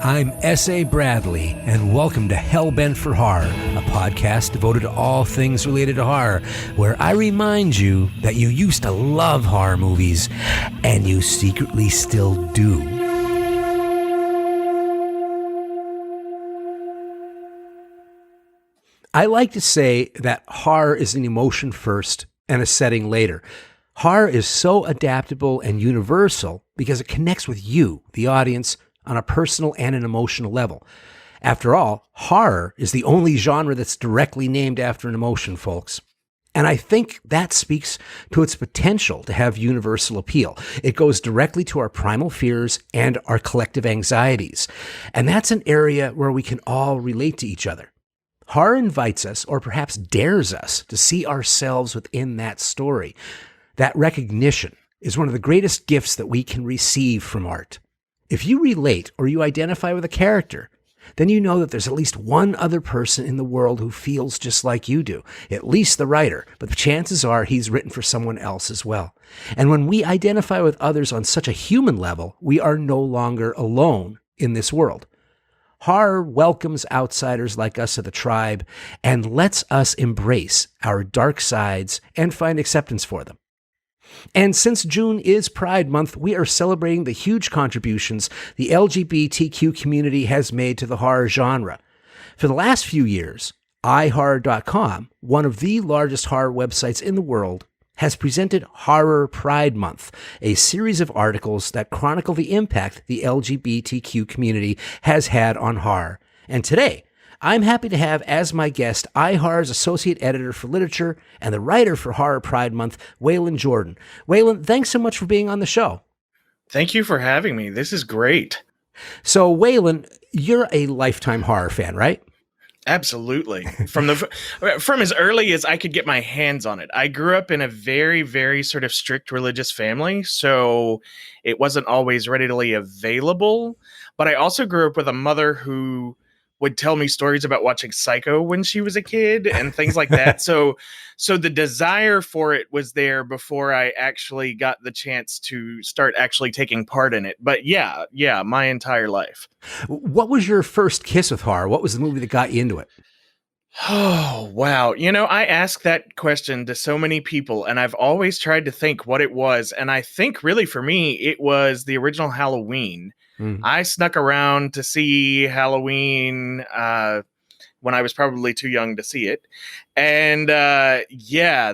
I'm S.A. Bradley, and welcome to Hellbent for Horror, a podcast devoted to all things related to horror, where I remind you that you used to love horror movies, and you secretly still do. I like to say that horror is an emotion first and a setting later. Horror is so adaptable and universal because it connects with you, the audience, on a personal and an emotional level. After all, horror is the only genre that's directly named after an emotion, folks. And I think that speaks to its potential to have universal appeal. It goes directly to our primal fears and our collective anxieties. And that's an area where we can all relate to each other. Horror invites us, or perhaps dares us, to see ourselves within that story. That recognition is one of the greatest gifts that we can receive from art. If you relate or you identify with a character, then you know that there's at least one other person in the world who feels just like you do, at least the writer, but the chances are he's written for someone else as well. And when we identify with others on such a human level, we are no longer alone in this world. Horror welcomes outsiders like us to the tribe and lets us embrace our dark sides and find acceptance for them. And since June is Pride Month, we are celebrating the huge contributions the LGBTQ community has made to the horror genre. For the last few years, iHorror.com, one of the largest horror websites in the world, has presented Horror Pride Month, a series of articles that chronicle the impact the LGBTQ community has had on horror. And today, I'm happy to have as my guest iHorror's Associate Editor for Literature and the writer for Horror Pride Month, Waylon Jordan. Waylon, thanks so much for being on the show. Thank you for having me. This is great. So, Waylon, you're a lifetime horror fan, right? Absolutely. From as early as I could get my hands on it. I grew up in a very, very sort of strict religious family, so it wasn't always readily available. But I also grew up with a mother who would tell me stories about watching Psycho when she was a kid and things like that. So the desire for it was there before I actually got the chance to start actually taking part in it. But yeah, my entire life. What was your first kiss with horror? What was the movie that got you into it? Oh, wow. You know, I ask that question to so many people, and I've always tried to think what it was. And I think really for me, it was the original Halloween. I snuck around to see Halloween when I was probably too young to see it. And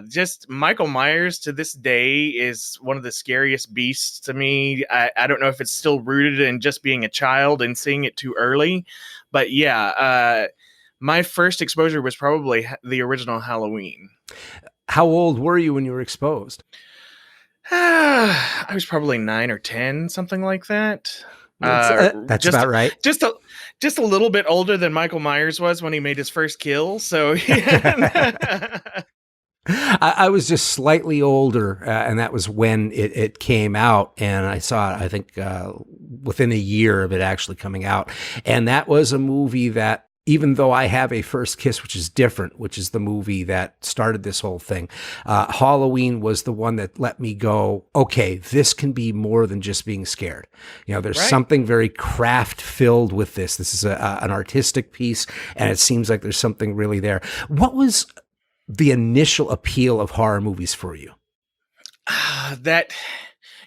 just Michael Myers to this day is one of the scariest beasts to me. I don't know if it's still rooted in just being a child and seeing it too early. But my first exposure was probably the original Halloween. How old were you when you were exposed? I was probably 9 or 10, something like that. That's about right. Just a little bit older than Michael Myers was when he made his first kill. So yeah. I was just slightly older, and that was when it came out, and I saw it, I think, within a year of it actually coming out. And that was a movie that, even though I have a first kiss, which is different, which is the movie that started this whole thing, Halloween was the one that let me go, okay, this can be more than just being scared. You know, there's something very craft filled with this. This is an artistic piece, and it seems like there's something really there. What was the initial appeal of horror movies for you?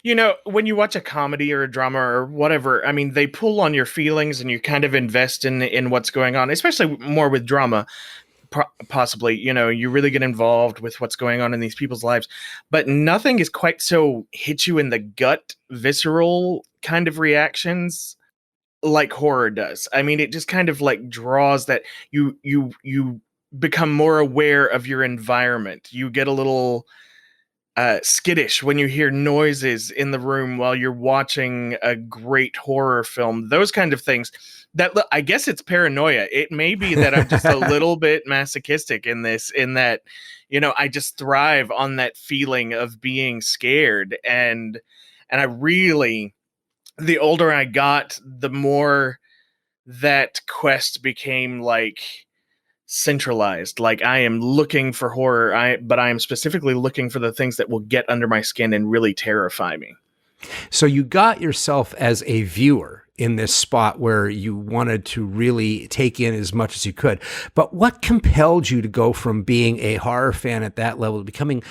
You know, when you watch a comedy or a drama or whatever, I mean, they pull on your feelings and you kind of invest in what's going on, especially more with drama, possibly. You know, you really get involved with what's going on in these people's lives. But nothing is quite so hit you in the gut, visceral kind of reactions like horror does. I mean, it just kind of like draws that you become more aware of your environment. You get a little skittish when you hear noises in the room while you're watching a great horror film, those kind of things. That I guess it's paranoia. It may be that I'm just a little bit masochistic in that, you know, I just thrive on that feeling of being scared. And I really, the older I got, the more that quest became like centralized. Like, I am looking for horror, but I am specifically looking for the things that will get under my skin and really terrify me. So you got yourself as a viewer in this spot where you wanted to really take in as much as you could. But what compelled you to go from being a horror fan at that level to becoming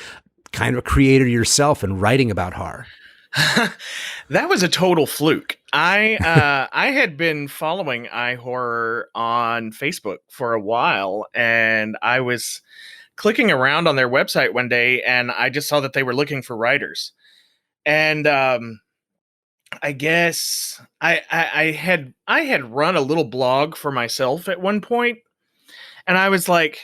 kind of a creator yourself and writing about horror? That was a total fluke. I had been following iHorror on Facebook for a while, and I was clicking around on their website one day, and I just saw that they were looking for writers. And I guess I had run a little blog for myself at one point, and I was like,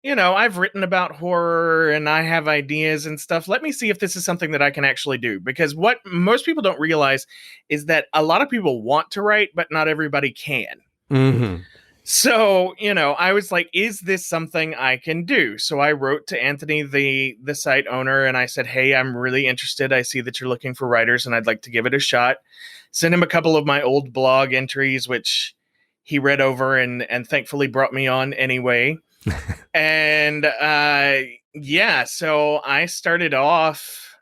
I've written about horror and I have ideas and stuff. Let me see if this is something that I can actually do. Because what most people don't realize is that a lot of people want to write, but not everybody can. Mm-hmm. So, I was like, is this something I can do? So I wrote to Anthony, the site owner, and I said, hey, I'm really interested. I see that you're looking for writers and I'd like to give it a shot. Sent him a couple of my old blog entries, which he read over and thankfully brought me on anyway. And so I started off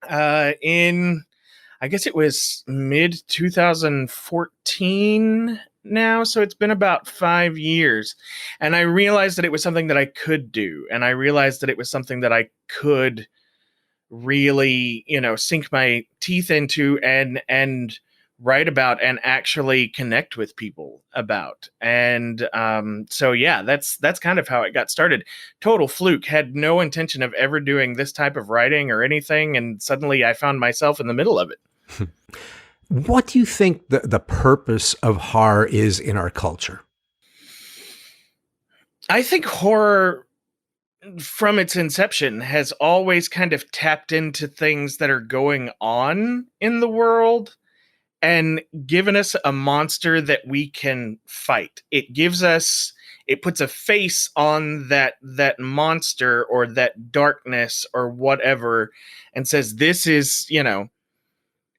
in, I guess it was mid 2014 now. So it's been about 5 years. And I realized that it was something that I could do. And I realized that it was something that I could really, sink my teeth into and write about and actually connect with people about. And that's kind of how it got started. Total fluke. Had no intention of ever doing this type of writing or anything, and suddenly I found myself in the middle of it. What do you think the purpose of horror is in our culture? I think horror from its inception has always kind of tapped into things that are going on in the world and given us a monster that we can fight. It puts a face on that monster or that darkness or whatever, and says, this is,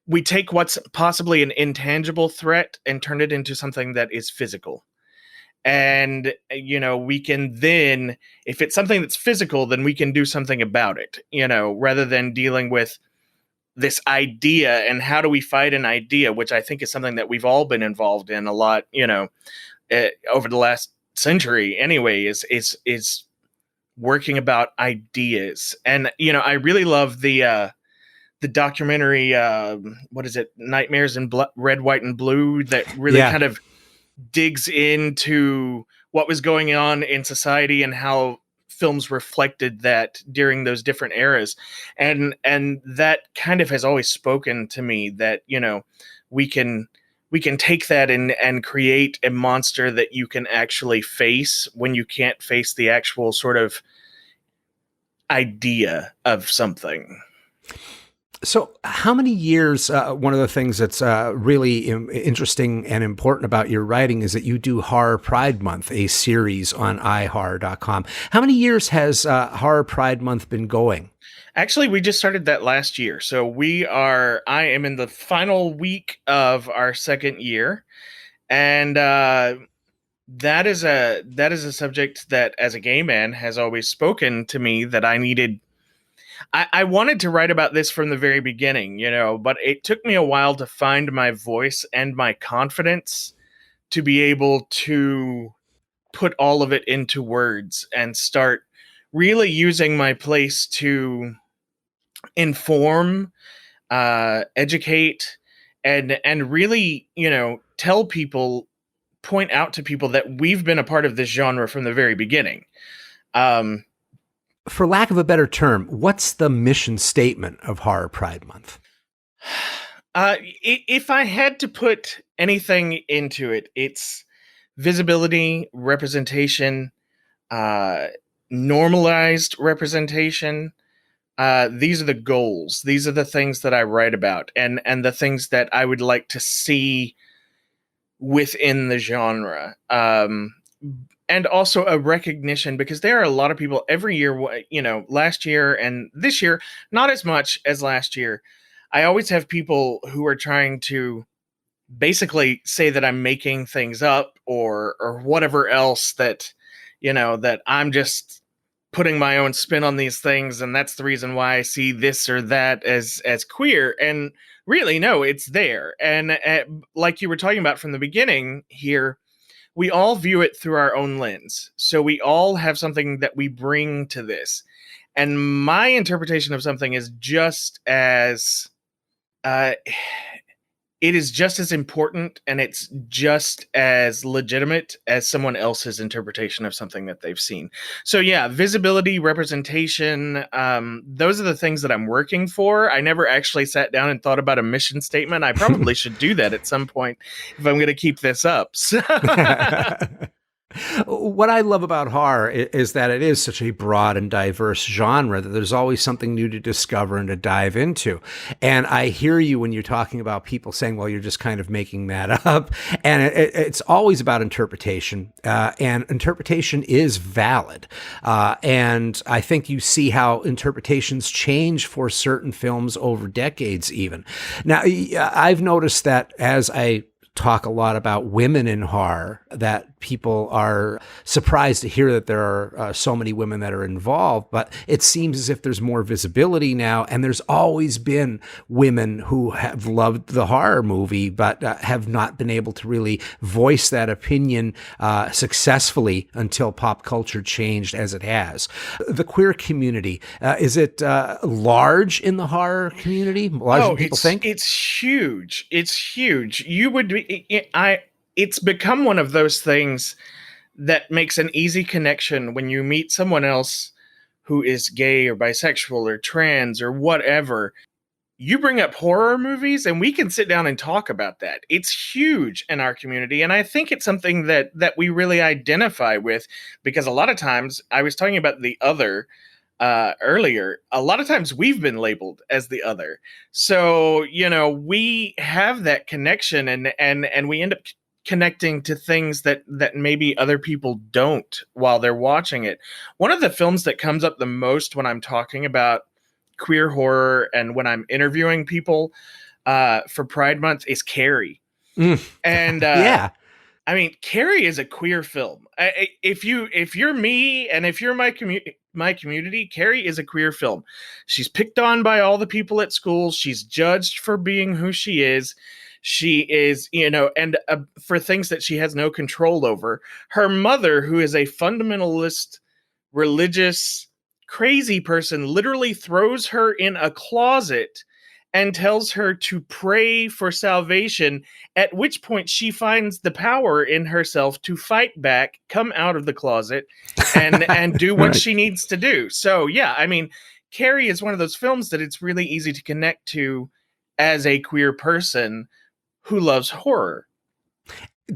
we take what's possibly an intangible threat and turn it into something that is physical. And, we can then, if it's something that's physical, then we can do something about it, rather than dealing with this idea and how do we fight an idea, which I think is something that we've all been involved in a lot, over the last century anyway, is working about ideas. And, I really love the documentary, what is it? Nightmares in Red, White, and Blue, that really kind of digs into what was going on in society and how films reflected that during those different eras. And that kind of has always spoken to me that, we can take that and create a monster that you can actually face when you can't face the actual sort of idea of something. So how many years, one of the things that's really interesting and important about your writing is that you do Horror Pride Month, a series on iHorror.com. How many years has Horror Pride Month been going? Actually, we just started that last year. So I am in the final week of our second year. And that is a subject that, as a gay man, has always spoken to me that I needed. I wanted to write about this from the very beginning, but it took me a while to find my voice and my confidence to be able to put all of it into words and start really using my place to inform, educate, and really, tell people, point out to people that we've been a part of this genre from the very beginning. For lack of a better term, what's the mission statement of Horror Pride Month? If I had to put anything into it, it's visibility, representation, normalized representation. These are the goals. These are the things that I write about, and the things that I would like to see within the genre. And also a recognition, because there are a lot of people every year, last year and this year, not as much as last year. I always have people who are trying to basically say that I'm making things up or whatever else, that, that I'm just putting my own spin on these things, and that's the reason why I see this or that as queer. And really, no, it's there. And like you were talking about from the beginning here, we all view it through our own lens. So we all have something that we bring to this. And my interpretation of something is just as uh, it is just as important, and it's just as legitimate as someone else's interpretation of something that they've seen. So yeah, visibility, representation, those are the things that I'm working for. I never actually sat down and thought about a mission statement. I probably should do that at some point if I'm going to keep this up. So What I love about horror is that it is such a broad and diverse genre that there's always something new to discover and to dive into. And I hear you when you're talking about people saying, well, you're just kind of making that up. And it's always about interpretation. And interpretation is valid. And I think you see how interpretations change for certain films over decades even. Now, I've noticed that as I talk a lot about women in horror, that people are surprised to hear that there are so many women that are involved, but it seems as if there's more visibility now, and there's always been women who have loved the horror movie, but have not been able to really voice that opinion successfully until pop culture changed as it has. The queer community, is it large in the horror community? Larger than people think? It's huge. It's huge. You would be, it's become one of those things that makes an easy connection when you meet someone else who is gay or bisexual or trans or whatever. You bring up horror movies and we can sit down and talk about that. It's huge in our community. And I think it's something that we really identify with, because a lot of times, I was talking about the other earlier, a lot of times we've been labeled as the other. So, we have that connection, and we end up connecting to things that maybe other people don't while they're watching it. One of the films that comes up the most when I'm talking about queer horror and when I'm interviewing people for Pride Month is Carrie. And Yeah. I mean, Carrie is a queer film. If you're me and if you're my community, Carrie is a queer film. She's picked on by all the people at school. She's judged for being who she is. She is, and for things that she has no control over. Her mother, who is a fundamentalist, religious, crazy person, literally throws her in a closet and tells her to pray for salvation, at which point she finds the power in herself to fight back, come out of the closet, and do what Right. she needs to do. So, yeah, I mean, Carrie is one of those films that it's really easy to connect to as a queer person who loves horror.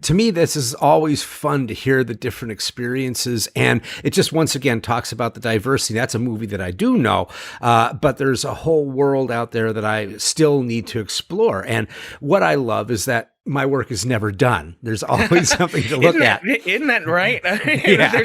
To me, this is always fun to hear the different experiences. And it just once again talks about the diversity. That's a movie that I do know, but there's a whole world out there that I still need to explore. And what I love is that my work is never done. There's always something to look at. Isn't that right? Yeah.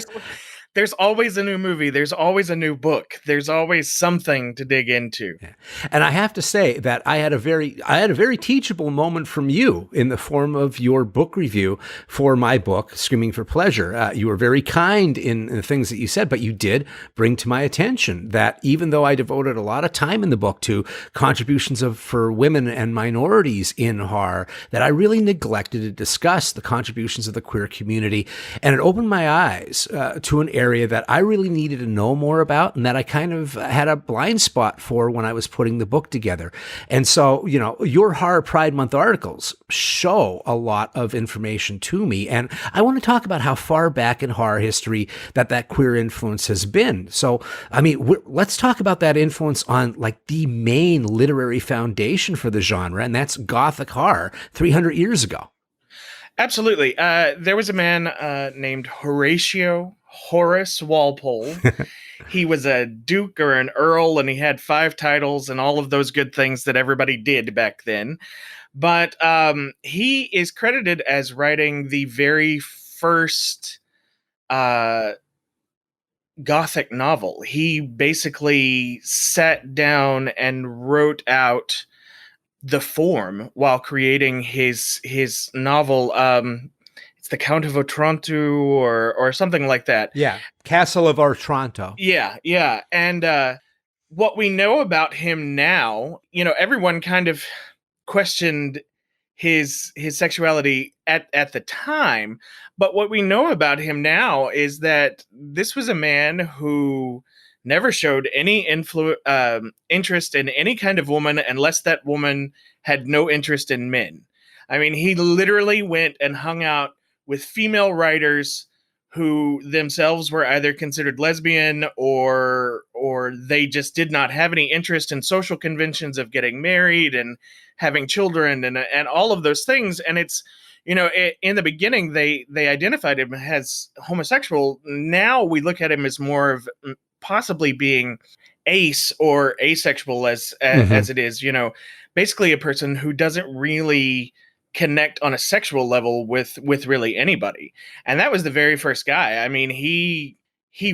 There's always a new movie. There's always a new book. There's always something to dig into. Yeah. And I have to say that I had a very teachable moment from you in the form of your book review for my book, Screaming for Pleasure. You were very kind in the things that you said, but you did bring to my attention that even though I devoted a lot of time in the book to contributions for women and minorities in horror, that I really neglected to discuss the contributions of the queer community. And it opened my eyes to an area that I really needed to know more about, and that I kind of had a blind spot for when I was putting the book together. And so, your Horror Pride Month articles show a lot of information to me. And I want to talk about how far back in horror history that queer influence has been. So, I mean, let's talk about that influence on like the main literary foundation for the genre, and that's Gothic horror 300 years ago. Absolutely. There was a man named Horace Walpole. He was a duke or an earl, and he had 5 titles and all of those good things that everybody did back then. But he is credited as writing the very first Gothic novel. He basically sat down and wrote out the form while creating his novel. It's the Count of Otranto or something like that. Yeah, Castle of Otranto. Yeah. And what we know about him now, everyone kind of questioned his sexuality at the time, but what we know about him now is that this was a man who never showed any interest in any kind of woman unless that woman had no interest in men. I mean, he literally went and hung out with female writers who themselves were either considered lesbian or they just did not have any interest in social conventions of getting married and having children and all of those things. And it's, in the beginning they identified him as homosexual. Now we look at him as more of possibly being ace or asexual as it is, basically a person who doesn't really connect on a sexual level with really anybody. And that was the very first guy. I mean, he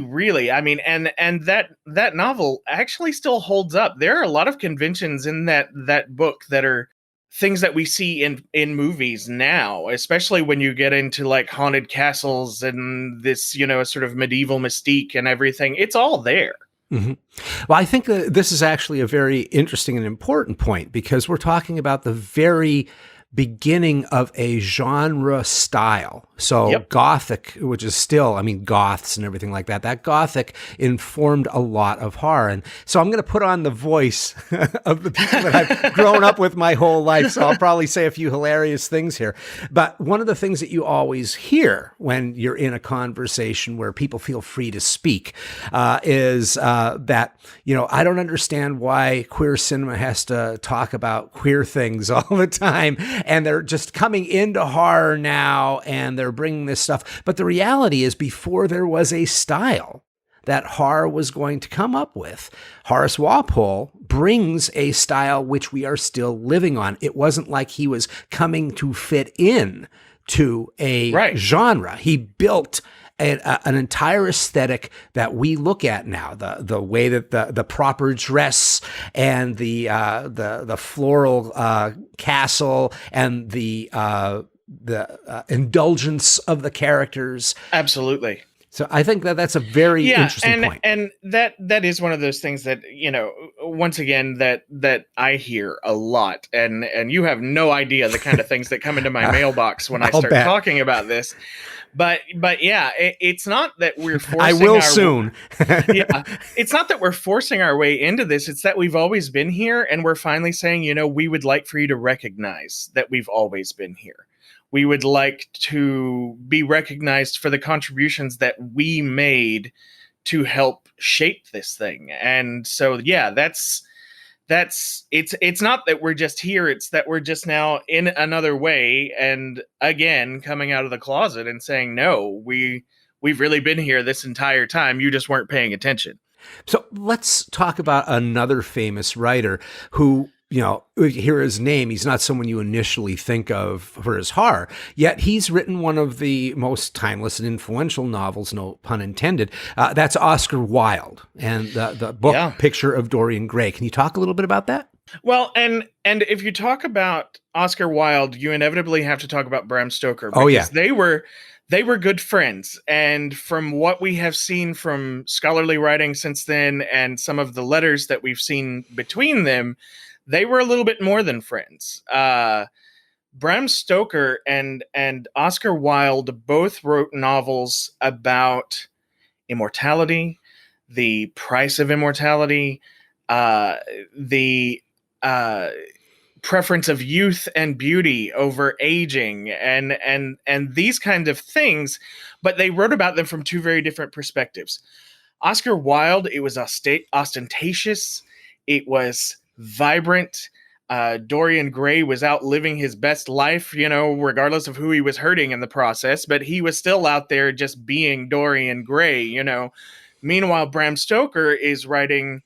really, I mean, and that novel actually still holds up. There are a lot of conventions in that book that are things that we see in movies now, especially when you get into like haunted castles and this, sort of medieval mystique and everything. It's all there. Mm-hmm. Well, I think this is actually a very interesting and important point, because we're talking about the very beginning of a genre style. So Yep. Gothic, which is still, I mean, goths and everything like that, that Gothic informed a lot of horror. And so I'm going to put on the voice of the people that I've grown up with my whole life. So I'll probably say a few hilarious things here. But one of the things that you always hear when you're in a conversation where people feel free to speak is that, I don't understand why queer cinema has to talk about queer things all the time. And they're just coming into horror now, and they're bringing this stuff. But the reality is, before there was a style that horror was going to come up with, Horace Walpole brings a style which we are still living on. It wasn't like he was coming to fit in to a genre. He built an entire aesthetic that we look at now, the way that the proper dress and the floral castle and the indulgence of the characters. Absolutely. So I think that's a very interesting point. And that is one of those things that, once again, that I hear a lot, and you have no idea the kind of things that come into my mailbox when I start talking about this. But yeah, it's not that we're forcing. I will soon. Yeah, it's not that we're forcing our way into this. It's that we've always been here, and we're finally saying, we would like for you to recognize that we've always been here. We would like to be recognized for the contributions that we made to help shape this thing. And so, yeah, it's not that we're just here. It's that we're just now in another way. And again, coming out of the closet and saying, no, we've really been here this entire time. You just weren't paying attention. So let's talk about another famous writer who, hear his name, he's not someone you initially think of for his horror, yet he's written one of the most timeless and influential novels, no pun intended. That's Oscar Wilde and the book Picture of Dorian Gray. Can you talk a little bit about that? Well, and if you talk about Oscar Wilde, you inevitably have to talk about Bram Stoker. Oh, yeah. They were good friends. And from what we have seen from scholarly writing since then and some of the letters that we've seen between them, they were a little bit more than friends. Bram Stoker and Oscar Wilde both wrote novels about immortality, the price of immortality, the preference of youth and beauty over aging, and these kinds of things. But they wrote about them from two very different perspectives. Oscar Wilde, it was ostentatious. It was vibrant. Dorian Gray was out living his best life, regardless of who he was hurting in the process, but he was still out there just being Dorian Gray, Meanwhile, Bram Stoker is writing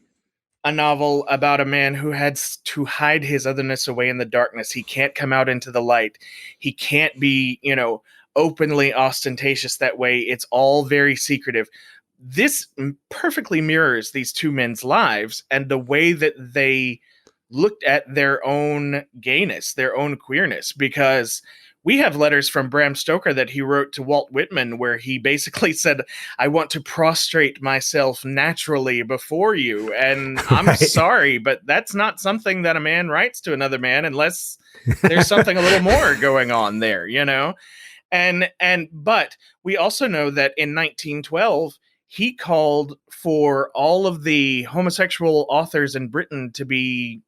a novel about a man who had to hide his otherness away in the darkness. He can't come out into the light. He can't be, openly ostentatious that way. It's all very secretive. This perfectly mirrors these two men's lives and the way that they looked at their own gayness, their own queerness, because we have letters from Bram Stoker that he wrote to Walt Whitman where he basically said, I want to prostrate myself naturally before you. And I'm Right. sorry, but that's not something that a man writes to another man unless there's something a little more going on there, you know? But we also know that in 1912, he called for all of the homosexual authors in Britain to be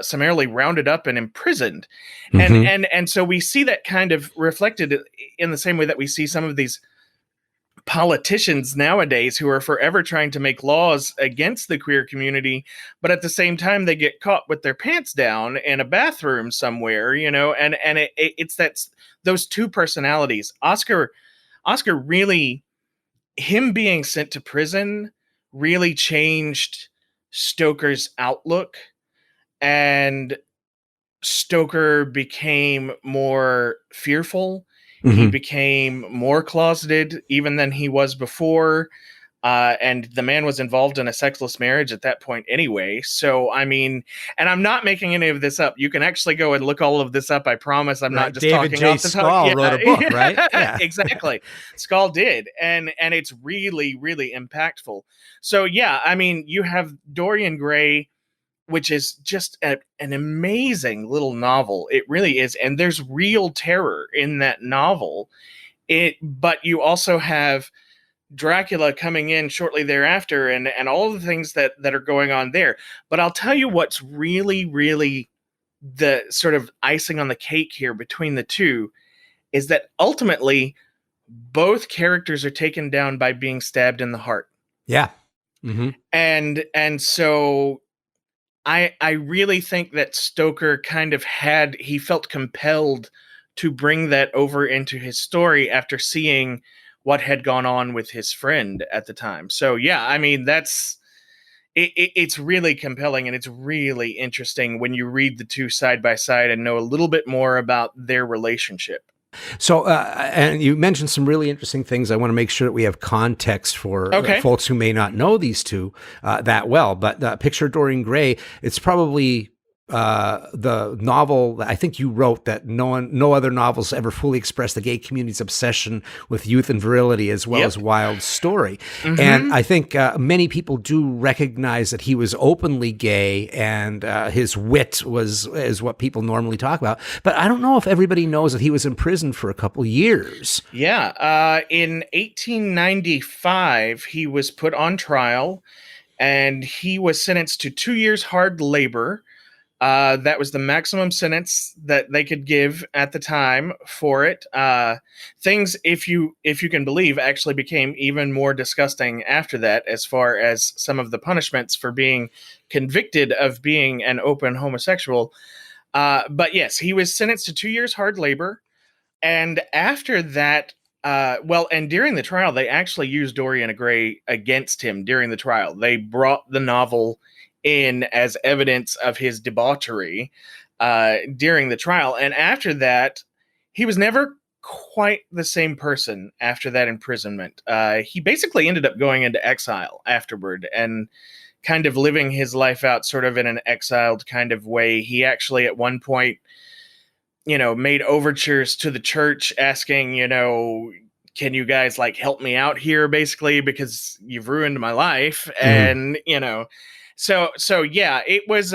summarily rounded up and imprisoned. Mm-hmm. And so we see that kind of reflected in the same way that we see some of these politicians nowadays who are forever trying to make laws against the queer community, but at the same time they get caught with their pants down in a bathroom somewhere, you know, and it's that those two personalities. Oscar really, him being sent to prison really changed Stoker's outlook, and Stoker became more fearful. He Mm-hmm. became more closeted even than he was before. And the man was involved in a sexless marriage at that point anyway. So, I mean, and I'm not making any of this up. You can actually go and look all of this up. I promise I'm not Right. just David talking J. off the top. Skal Yeah, wrote a book, right? yeah, Yeah. exactly. Skal did. And it's really, really impactful. So, yeah, I mean, you have Dorian Gray, which is just an amazing little novel. It really is. And there's real terror in that novel. But you also have Dracula coming in shortly thereafter, and all the things that are going on there. But I'll tell you what's really, really the sort of icing on the cake here between the two is that ultimately both characters are taken down by being stabbed in the heart. Yeah. Mm-hmm. And so I really think that Stoker kind of he felt compelled to bring that over into his story after seeing what had gone on with his friend at the time. So yeah, I mean it's really compelling, and it's really interesting when you read the two side by side and know a little bit more about their relationship. So, and you mentioned some really interesting things. I want to make sure that we have context for Okay. folks who may not know these two that well. But Picture Dorian Gray, it's probably the novel that I think you wrote that no other novels ever fully expressed the gay community's obsession with youth and virility as well as wild story. And I think many people do recognize that he was openly gay, and his wit is what people normally talk about. But I don't know if everybody knows that he was in prison for a couple years. Yeah. In 1895, he was put on trial, and he was sentenced to 2 years hard labor. That was the maximum sentence that they could give at the time for it. Things, if you can believe, actually became even more disgusting after that, as far as some of the punishments for being convicted of being an open homosexual. But yes, he was sentenced to 2 years hard labor, and after that. And during the trial, they actually used Dorian Gray against him during the trial. They brought the novel in as evidence of his debauchery during the trial. And after that, he was never quite the same person after that imprisonment. He basically ended up going into exile afterward and kind of living his life out sort of in an exiled kind of way. He actually at one point, made overtures to the church asking, can you guys like help me out here basically because you've ruined my life. And so yeah, it was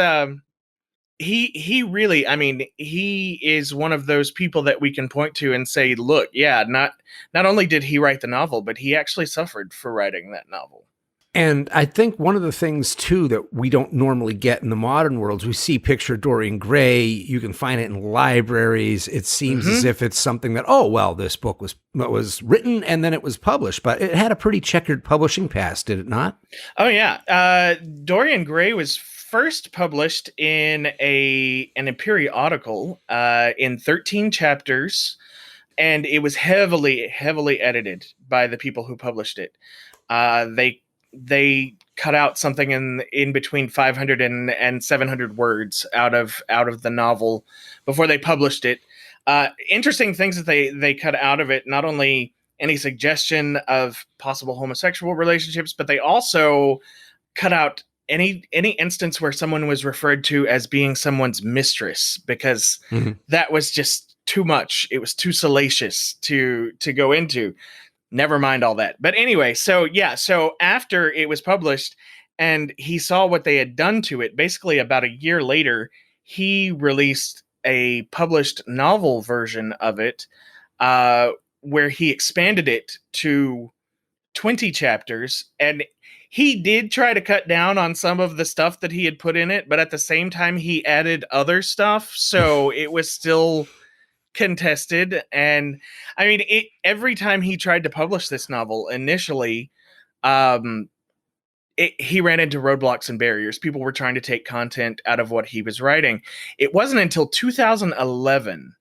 he really, I mean, he is one of those people that we can point to and say, look, yeah, not only did he write the novel, but he actually suffered for writing that novel. And I think one of the things, too, that we don't normally get in the modern world is we see Picture Dorian Gray. You can find it in libraries. It seems as if it's something that, oh, well, this book was written and then it was published. But it had a pretty checkered publishing past, did it not? Oh, yeah. Dorian Gray was first published in a periodical in 13 chapters, and it was heavily edited by the people who published it. They cut out something in between 500 and 700 words out of the novel before they published it. Interesting things that they cut out of it, not only any suggestion of possible homosexual relationships, but they also cut out any instance where someone was referred to as being someone's mistress, because that was just too much. It was too salacious to go into. Never mind all that. But anyway, so after it was published and he saw what they had done to it, basically about a year later, he released a published novel version of it, where he expanded it to 20 chapters. And he did try to cut down on some of the stuff that he had put in it, but at the same time, he added other stuff. So it was still contested. And I mean, every time he tried to publish this novel initially, he ran into roadblocks and barriers. People were trying to take content out of what he was writing. It wasn't until 2011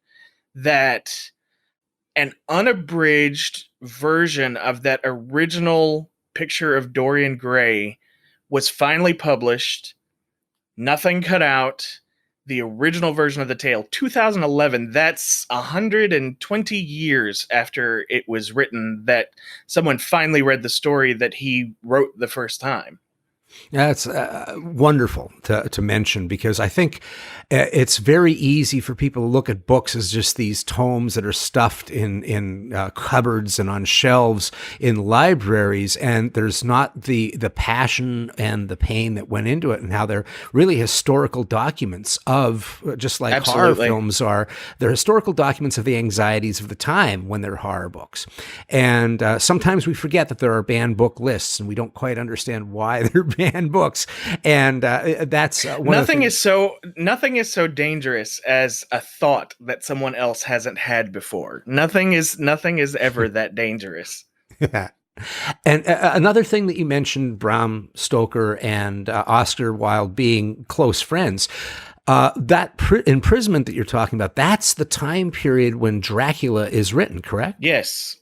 that an unabridged version of that original picture of Dorian Gray was finally published. Nothing cut out. The original version of the tale, 2011. That's 120 years after it was written that someone finally read the story that he wrote the first time. That's wonderful to mention, because I think it's very easy for people to look at books as just these tomes that are stuffed in cupboards and on shelves in libraries, and there's not the passion and the pain that went into it, and how they're really historical documents of, just like horror films are, they're historical documents of the anxieties of the time when they're horror books. And sometimes we forget that there are banned book lists, and we don't quite understand why they're banned books. And that's nothing is so dangerous as a thought that someone else hasn't had before. Nothing is ever that dangerous. Yeah. And another thing that you mentioned, Bram Stoker and Oscar Wilde being close friends, that imprisonment that you're talking about, that's the time period when Dracula is written, correct? Yes.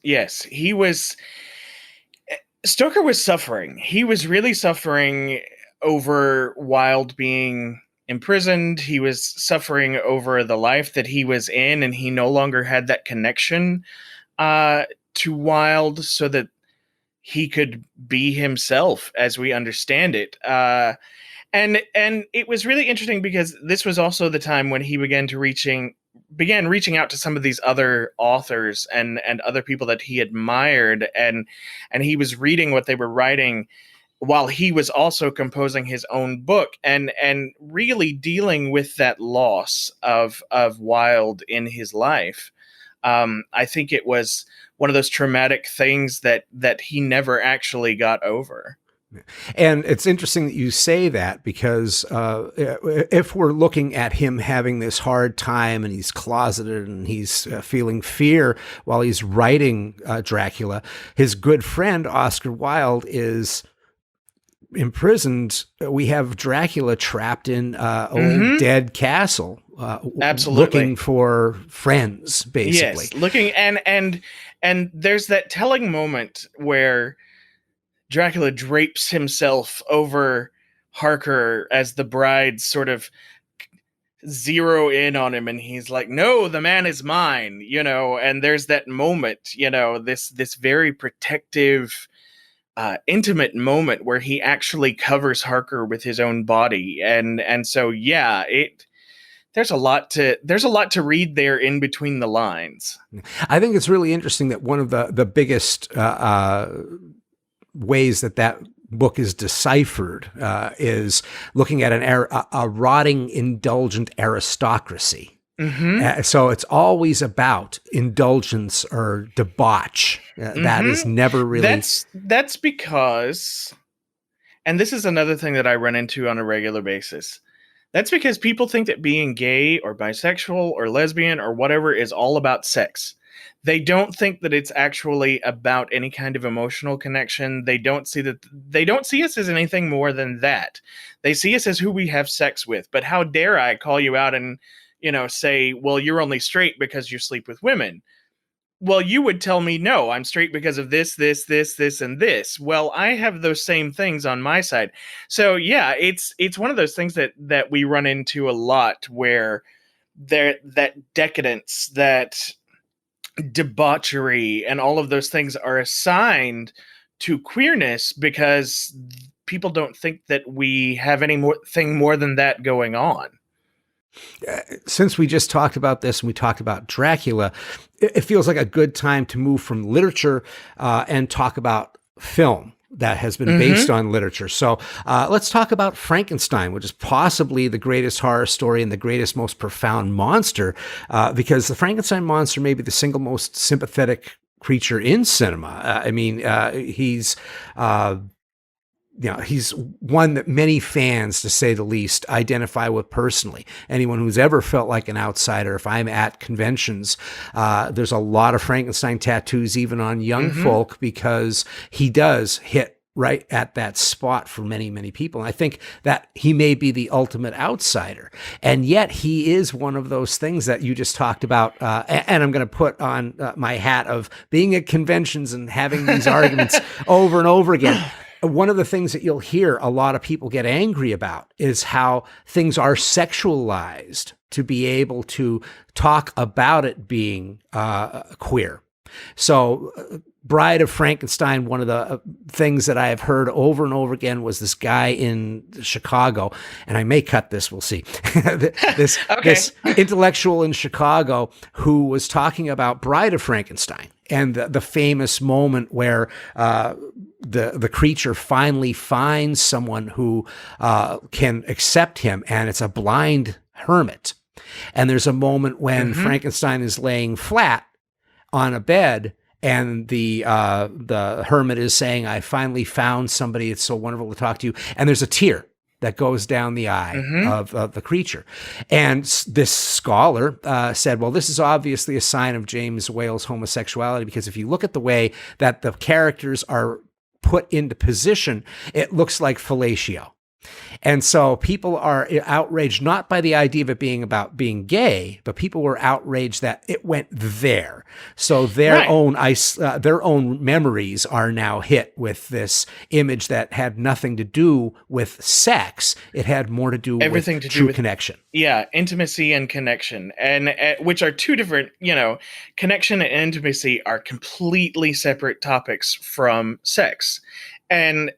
Stoker was suffering. He was really suffering over Wilde being imprisoned. He was suffering over the life that he was in, and he no longer had that connection to Wilde so that he could be himself as we understand it. And it was really interesting because this was also the time when he began reaching out to some of these other authors and other people that he admired, and he was reading what they were writing while he was also composing his own book, and really dealing with that loss of Wilde in his life. I think it was one of those traumatic things that he never actually got over. And it's interesting that you say that, because if we're looking at him having this hard time and he's closeted and he's feeling fear while he's writing Dracula, his good friend Oscar Wilde is imprisoned. We have Dracula trapped in old dead castle, absolutely looking for friends, basically. Yes, looking, and there's that telling moment where Dracula drapes himself over Harker as the brides sort of zero in on him, and he's like, no, the man is mine, and there's that moment, this very protective, intimate moment where he actually covers Harker with his own body. And so, yeah, there's a lot to read there in between the lines. I think it's really interesting that one of the biggest ways that book is deciphered is looking at a rotting, indulgent aristocracy. So it's always about indulgence or debauch. That is never really... That's because, and this is another thing that I run into on a regular basis, that's because people think that being gay or bisexual or lesbian or whatever is all about sex. They don't think that it's actually about any kind of emotional connection. They don't see us as anything more than that. They see us as who we have sex with. But how dare I call you out and, say, well, you're only straight because you sleep with women. Well, you would tell me, no, I'm straight because of this, and this. Well, I have those same things on my side. So yeah, it's one of those things that we run into a lot, where that decadence, that debauchery, and all of those things are assigned to queerness because people don't think that we have anything more than that going on. Since we just talked about this and we talked about Dracula, it feels like a good time to move from literature and talk about film that has been based on literature. So let's talk about Frankenstein, which is possibly the greatest horror story and the greatest, most profound monster, because the Frankenstein monster may be the single most sympathetic creature in cinema. He's he's one that many fans, to say the least, identify with personally. Anyone who's ever felt like an outsider, if I'm at conventions, there's a lot of Frankenstein tattoos, even on young folk, because he does hit right at that spot for many, many people. And I think that he may be the ultimate outsider. And yet he is one of those things that you just talked about. And I'm going to put on my hat of being at conventions and having these arguments over and over again. One of the things that you'll hear a lot of people get angry about is how things are sexualized to be able to talk about it being queer. So Bride of Frankenstein, one of the things that I have heard over and over again was this guy in Chicago, and I may cut this, we'll see, this intellectual in Chicago who was talking about Bride of Frankenstein and the famous moment where the creature finally finds someone who can accept him, and it's a blind hermit. And there's a moment when Frankenstein is laying flat on a bed, and the hermit is saying, "I finally found somebody. It's so wonderful to talk to you." And there's a tear that goes down the eye of the creature. And this scholar said, well, this is obviously a sign of James Whale's homosexuality, because if you look at the way that the characters are put into position, it looks like fellatio. And so people are outraged not by the idea of it being about being gay, but people were outraged that it went there. So their own memories are now hit with this image that had nothing to do with sex. It had more to do with true connection. Yeah, intimacy and connection, and which are two different. Connection and intimacy are completely separate topics from sex. And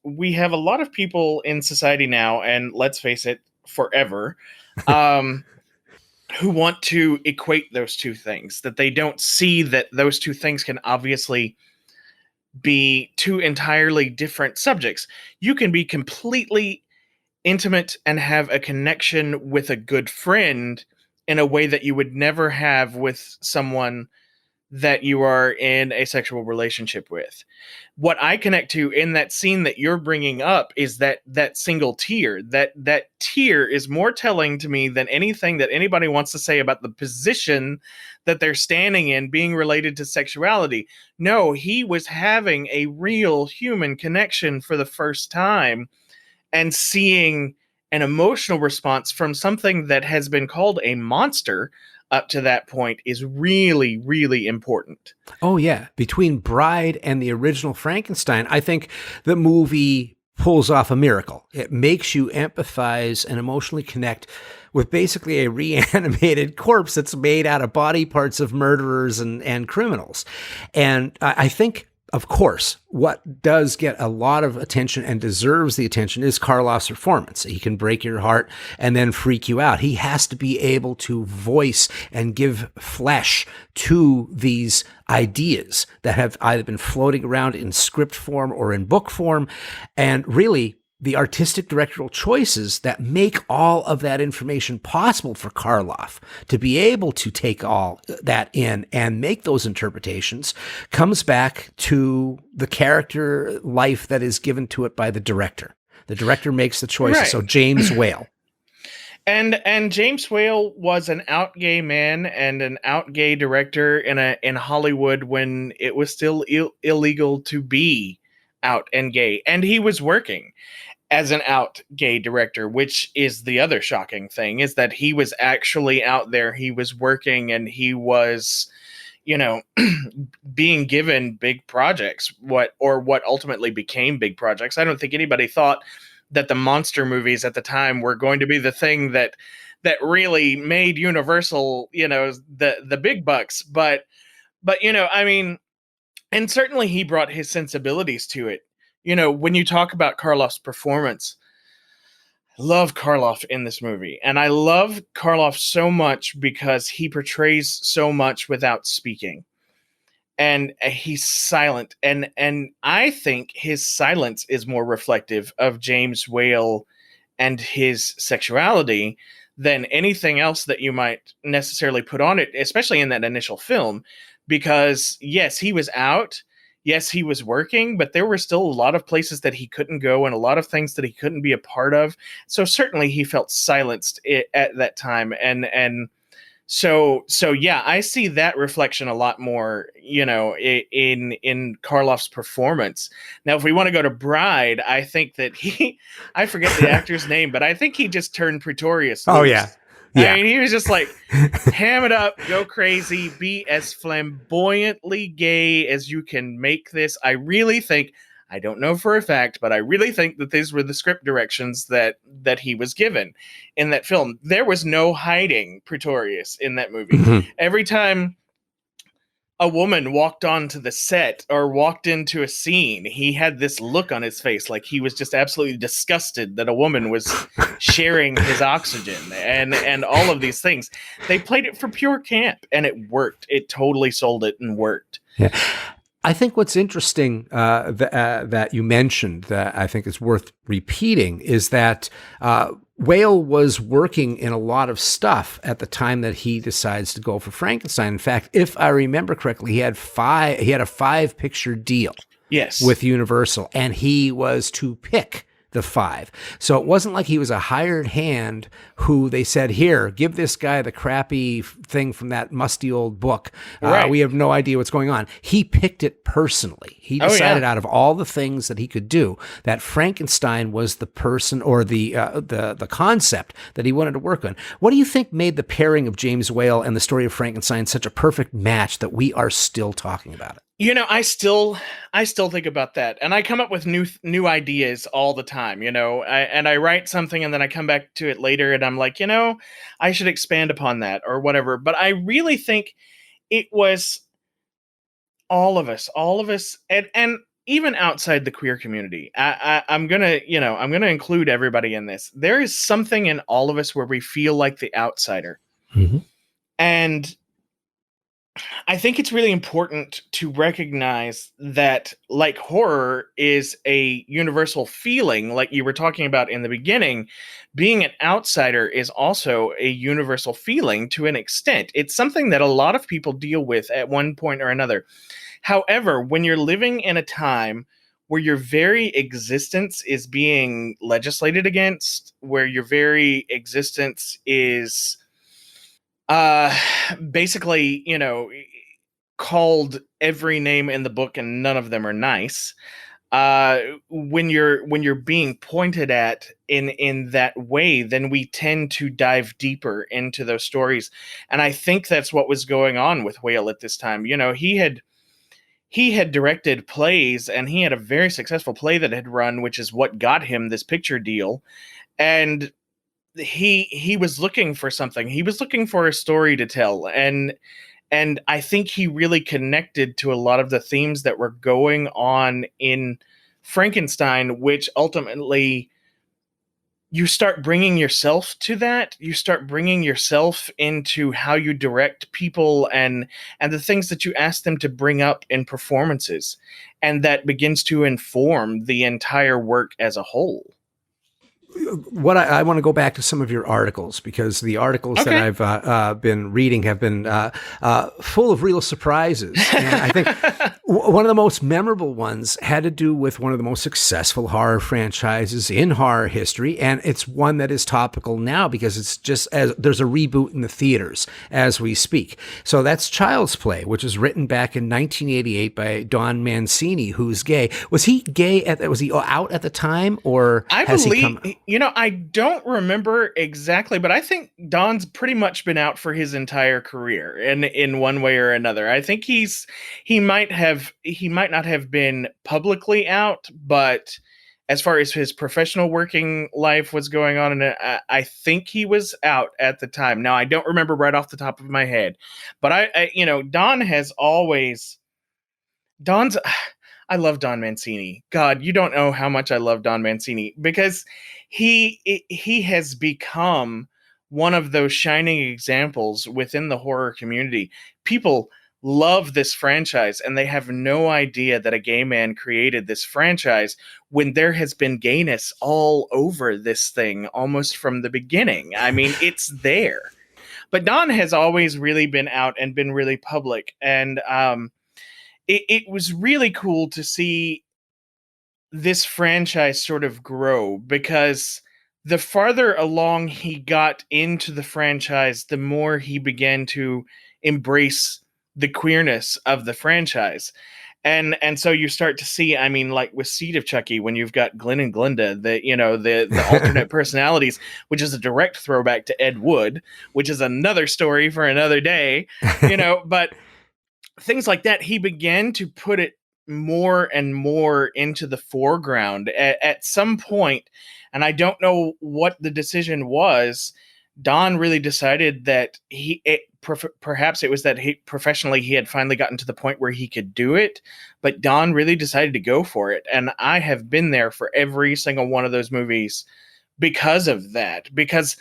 we have a lot of people in society now, and let's face it, forever, who want to equate those two things, that they don't see that those two things can obviously be two entirely different subjects. You can be completely intimate and have a connection with a good friend in a way that you would never have with someone that you are in a sexual relationship with. What I connect to in that scene that you're bringing up is that single tear. That tear is more telling to me than anything that anybody wants to say about the position that they're standing in being related to sexuality. No, he was having a real human connection for the first time and seeing an emotional response from something that has been called a monster up to that point is really, really important. Oh, yeah. Between Bride and the original Frankenstein, I think the movie pulls off a miracle. It makes you empathize and emotionally connect with basically a reanimated corpse that's made out of body parts of murderers and criminals. And I think, of course, what does get a lot of attention and deserves the attention is Karloff's performance. He can break your heart and then freak you out. He has to be able to voice and give flesh to these ideas that have either been floating around in script form or in book form. And really, the artistic directorial choices that make all of that information possible for Karloff to be able to take all that in and make those interpretations comes back to the character life that is given to it by the director. The director makes the choices. Right. So James Whale. And James Whale was an out gay man and an out gay director in Hollywood when it was still illegal to be out and gay, and he was working as an out gay director, which is the other shocking thing, is that he was actually out there, he was working, and he was, being given big projects, what ultimately became big projects. I don't think anybody thought that the monster movies at the time were going to be the thing that really made Universal, the big bucks, but and certainly he brought his sensibilities to it. When you talk about Karloff's performance, love Karloff in this movie. And I love Karloff so much because he portrays so much without speaking. And he's silent. And I think his silence is more reflective of James Whale and his sexuality than anything else that you might necessarily put on it, especially in that initial film. Because yes, he was out. Yes, he was working, but there were still a lot of places that he couldn't go and a lot of things that he couldn't be a part of. So certainly he felt silenced at that time. And so yeah, I see that reflection a lot more, in Karloff's performance. Now, if we want to go to Bride, I think that I forget the actor's name, but I think he just turned Pretorius loose. Oh yeah. Yeah. I mean, he was just like, ham it up, go crazy, be as flamboyantly gay as you can make this. I really think, I don't know for a fact, but I really think that these were the script directions that he was given in that film. There was no hiding Pretorius in that movie. Mhm. Every time a woman walked onto the set or walked into a scene, he had this look on his face like he was just absolutely disgusted that a woman was sharing his oxygen and all of these things. They played it for pure camp, and it worked. It totally sold it and worked. Yeah. I think what's interesting that you mentioned that I think is worth repeating is that Whale was working in a lot of stuff at the time that he decides to go for Frankenstein. In fact, if I remember correctly, he had a 5-picture deal Yes. with Universal, and he was to pick the 5. So it wasn't like he was a hired hand who they said, here, give this guy the crappy thing from that musty old book. Right. We have no idea what's going on. He picked it personally. He decided out of all the things that he could do that Frankenstein was the person or the concept that he wanted to work on. What do you think made the pairing of James Whale and the story of Frankenstein such a perfect match that we are still talking about it? I still think about that, and I come up with new ideas all the time. I write something and then I come back to it later, and I'm like, I should expand upon that or whatever. But I really think it was all of us, and even outside the queer community. I'm gonna include everybody in this. There is something in all of us where we feel like the outsider, Mm-hmm. and I think it's really important to recognize that, like, horror is a universal feeling, like you were talking about in the beginning. Being an outsider is also a universal feeling to an extent. It's something that a lot of people deal with at one point or another. However, when you're living in a time where your very existence is being legislated against, where your very existence is basically, called every name in the book and none of them are nice. When you're being pointed at in that way, then we tend to dive deeper into those stories. And I think that's what was going on with Whale at this time. He had directed plays, and he had a very successful play that had run, which is what got him this picture deal. And he was looking for something. He was looking for a story to tell, and I think he really connected to a lot of the themes that were going on in Frankenstein, which ultimately you start bringing yourself to that. You start bringing yourself into how you direct people and the things that you ask them to bring up in performances, and that begins to inform the entire work as a whole. What I want to go back to some of your articles, because the articles that I've been reading have been full of real surprises. And I think one of the most memorable ones had to do with one of the most successful horror franchises in horror history. And it's one that is topical now because it's just as there's a reboot in the theaters as we speak. So that's Child's Play, which was written back in 1988 by Don Mancini, who's gay. Was he gay? Was he out at the time, or has he come? I don't remember exactly, but I think Don's pretty much been out for his entire career in one way or another. I think he might not have been publicly out, but as far as his professional working life was going on, and I think he was out at the time. Now, I don't remember right off the top of my head, but Don has always Don's. I love Don Mancini. God, you don't know how much I love Don Mancini, because he has become one of those shining examples within the horror community. People love this franchise, and they have no idea that a gay man created this franchise when there has been gayness all over this thing almost from the beginning. I mean, it's there. But Don has always really been out and been really public, and it was really cool to see this franchise sort of grow, because the farther along he got into the franchise, the more he began to embrace the queerness of the franchise. And so you start to see, I mean, like with Seed of Chucky, when you've got Glenn and Glenda, the alternate personalities, which is a direct throwback to Ed Wood, which is another story for another day, but things like that, he began to put it more and more into the foreground at some point, and I don't know what the decision was. Don really decided that perhaps it was that professionally he had finally gotten to the point where he could do it, but Don really decided to go for it, and I have been there for every single one of those movies because of that, because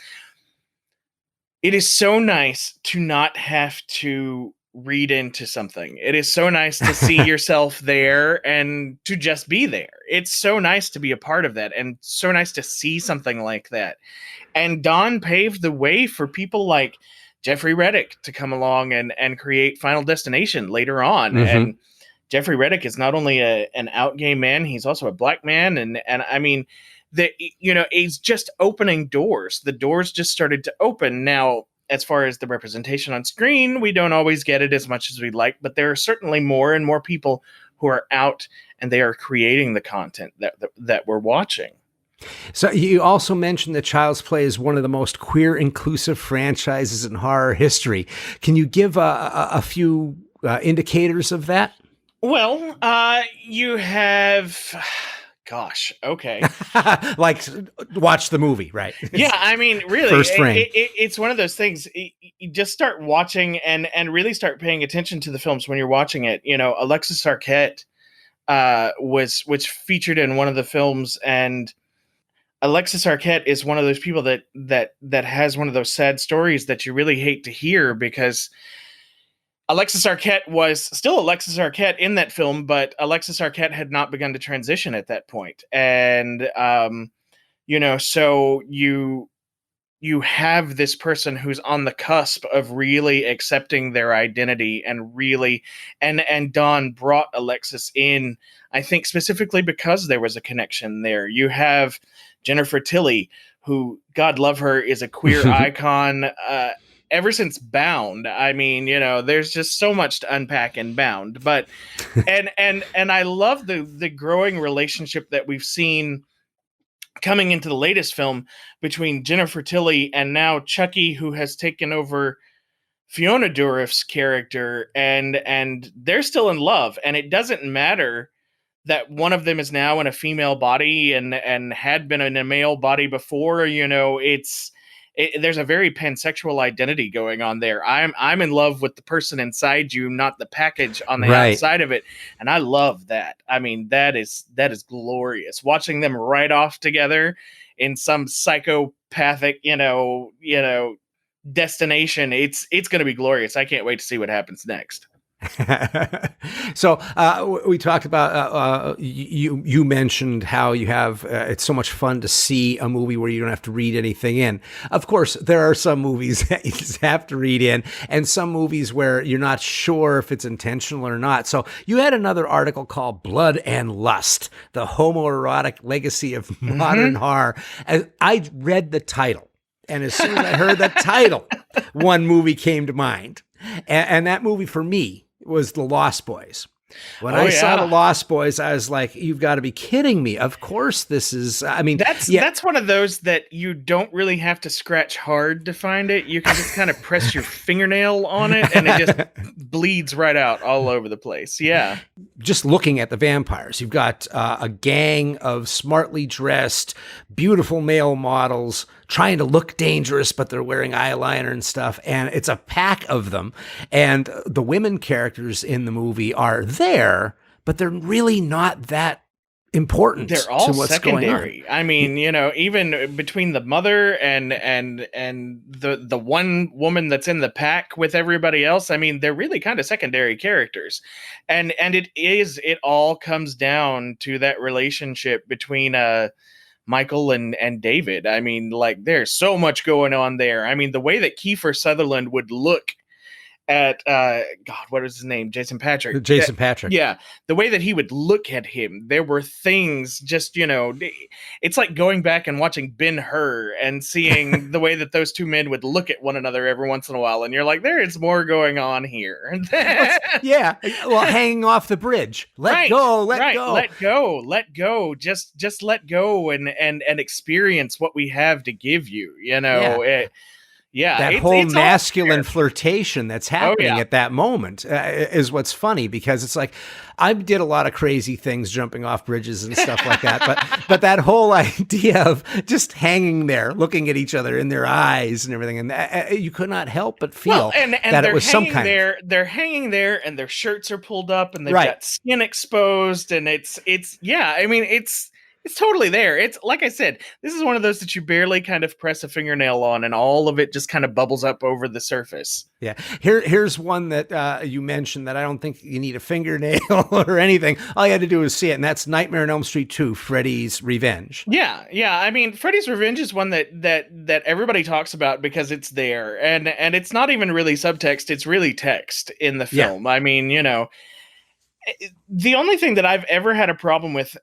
it is so nice to not have to read into something. It is so nice to see yourself there and to just be there. It's so nice to be a part of that, and so nice to see something like that. And Don paved the way for people like Jeffrey Reddick to come along and create Final Destination later on. Mm-hmm. And Jeffrey Reddick is not only an out gay man, he's also a black man. And I mean, he's just opening doors. The doors just started to open. Now, as far as the representation on screen, we don't always get it as much as we'd like, but there are certainly more and more people who are out, and they are creating the content that we're watching. So you also mentioned that Child's Play is one of the most queer inclusive franchises in horror history. Can you give a few indicators of that? Well, you have... Gosh, okay. Like, watch the movie, right? Yeah, I mean, really, first frame. It's one of those things. You just start watching and really start paying attention to the films when you're watching it. Alexis Arquette was featured in one of the films, and Alexis Arquette is one of those people that has one of those sad stories that you really hate to hear, because Alexis Arquette was still Alexis Arquette in that film, but Alexis Arquette had not begun to transition at that point. And, so you have this person who's on the cusp of really accepting their identity and really, and Don brought Alexis in, I think specifically because there was a connection there. You have Jennifer Tilly, who, God love her, is a queer icon, ever since Bound. I mean, there's just so much to unpack in Bound, but and I love the growing relationship that we've seen coming into the latest film between Jennifer Tilly and now Chucky, who has taken over Fiona Dourif's character, and they're still in love, and it doesn't matter that one of them is now in a female body and had been in a male body before. There's a very pansexual identity going on there. I'm in love with the person inside you, not the package on the outside of it. And I love that. I mean, that is glorious. Watching them ride off together in some psychopathic, destination. It's going to be glorious. I can't wait to see what happens next. So we talked about you mentioned how you have it's so much fun to see a movie where you don't have to read anything in. Of course, there are some movies that you just have to read in, and some movies where you're not sure if it's intentional or not. So you had another article called Blood and Lust, the homoerotic legacy of modern horror. And I read the title, and as soon as I heard the title, one movie came to mind, and that movie for me was The Lost Boys. When I saw The Lost Boys, I was like, you've got to be kidding me. Of course this is, I mean. That's one of those that you don't really have to scratch hard to find it. You can just kind of press your fingernail on it and it just bleeds right out all over the place. Yeah. Just looking at the vampires, you've got a gang of smartly dressed, beautiful male models trying to look dangerous, but they're wearing eyeliner and stuff. And it's a pack of them. And the women characters in the movie are there, but they're really not that important They're all to what's going on. secondary. I mean, even between the mother and the one woman that's in the pack with everybody else, I mean, they're really kind of secondary characters. And it all comes down to that relationship between Michael and David. I mean, like, there's so much going on there. I mean, the way that Kiefer Sutherland would look at God, what was his name? Jason Patrick. Patrick. Yeah, the way that he would look at him, there were things just, it's like going back and watching Ben-Hur and seeing the way that those two men would look at one another every once in a while, and you're like, there is more going on here. Yeah, well, hanging off the bridge. Let go. Let go. Just let go and experience what we have to give you. That whole masculine flirtation that's happening at that moment is what's funny, because it's like, I did a lot of crazy things jumping off bridges and stuff like that. But that whole idea of just hanging there, looking at each other in their eyes and everything, and you could not help but feel that it was some kind of... They're hanging there, and their shirts are pulled up, and they've got skin exposed, and it's totally there. It's like I said, this is one of those that you barely kind of press a fingernail on, and all of it just kind of bubbles up over the surface. Yeah. Here's one that you mentioned that I don't think you need a fingernail or anything. All you had to do is see it, and that's Nightmare on Elm Street 2, Freddy's Revenge. Yeah. I mean, Freddy's Revenge is one that everybody talks about because it's there, and it's not even really subtext; it's really text in the film. Yeah. I mean, the only thing that I've ever had a problem with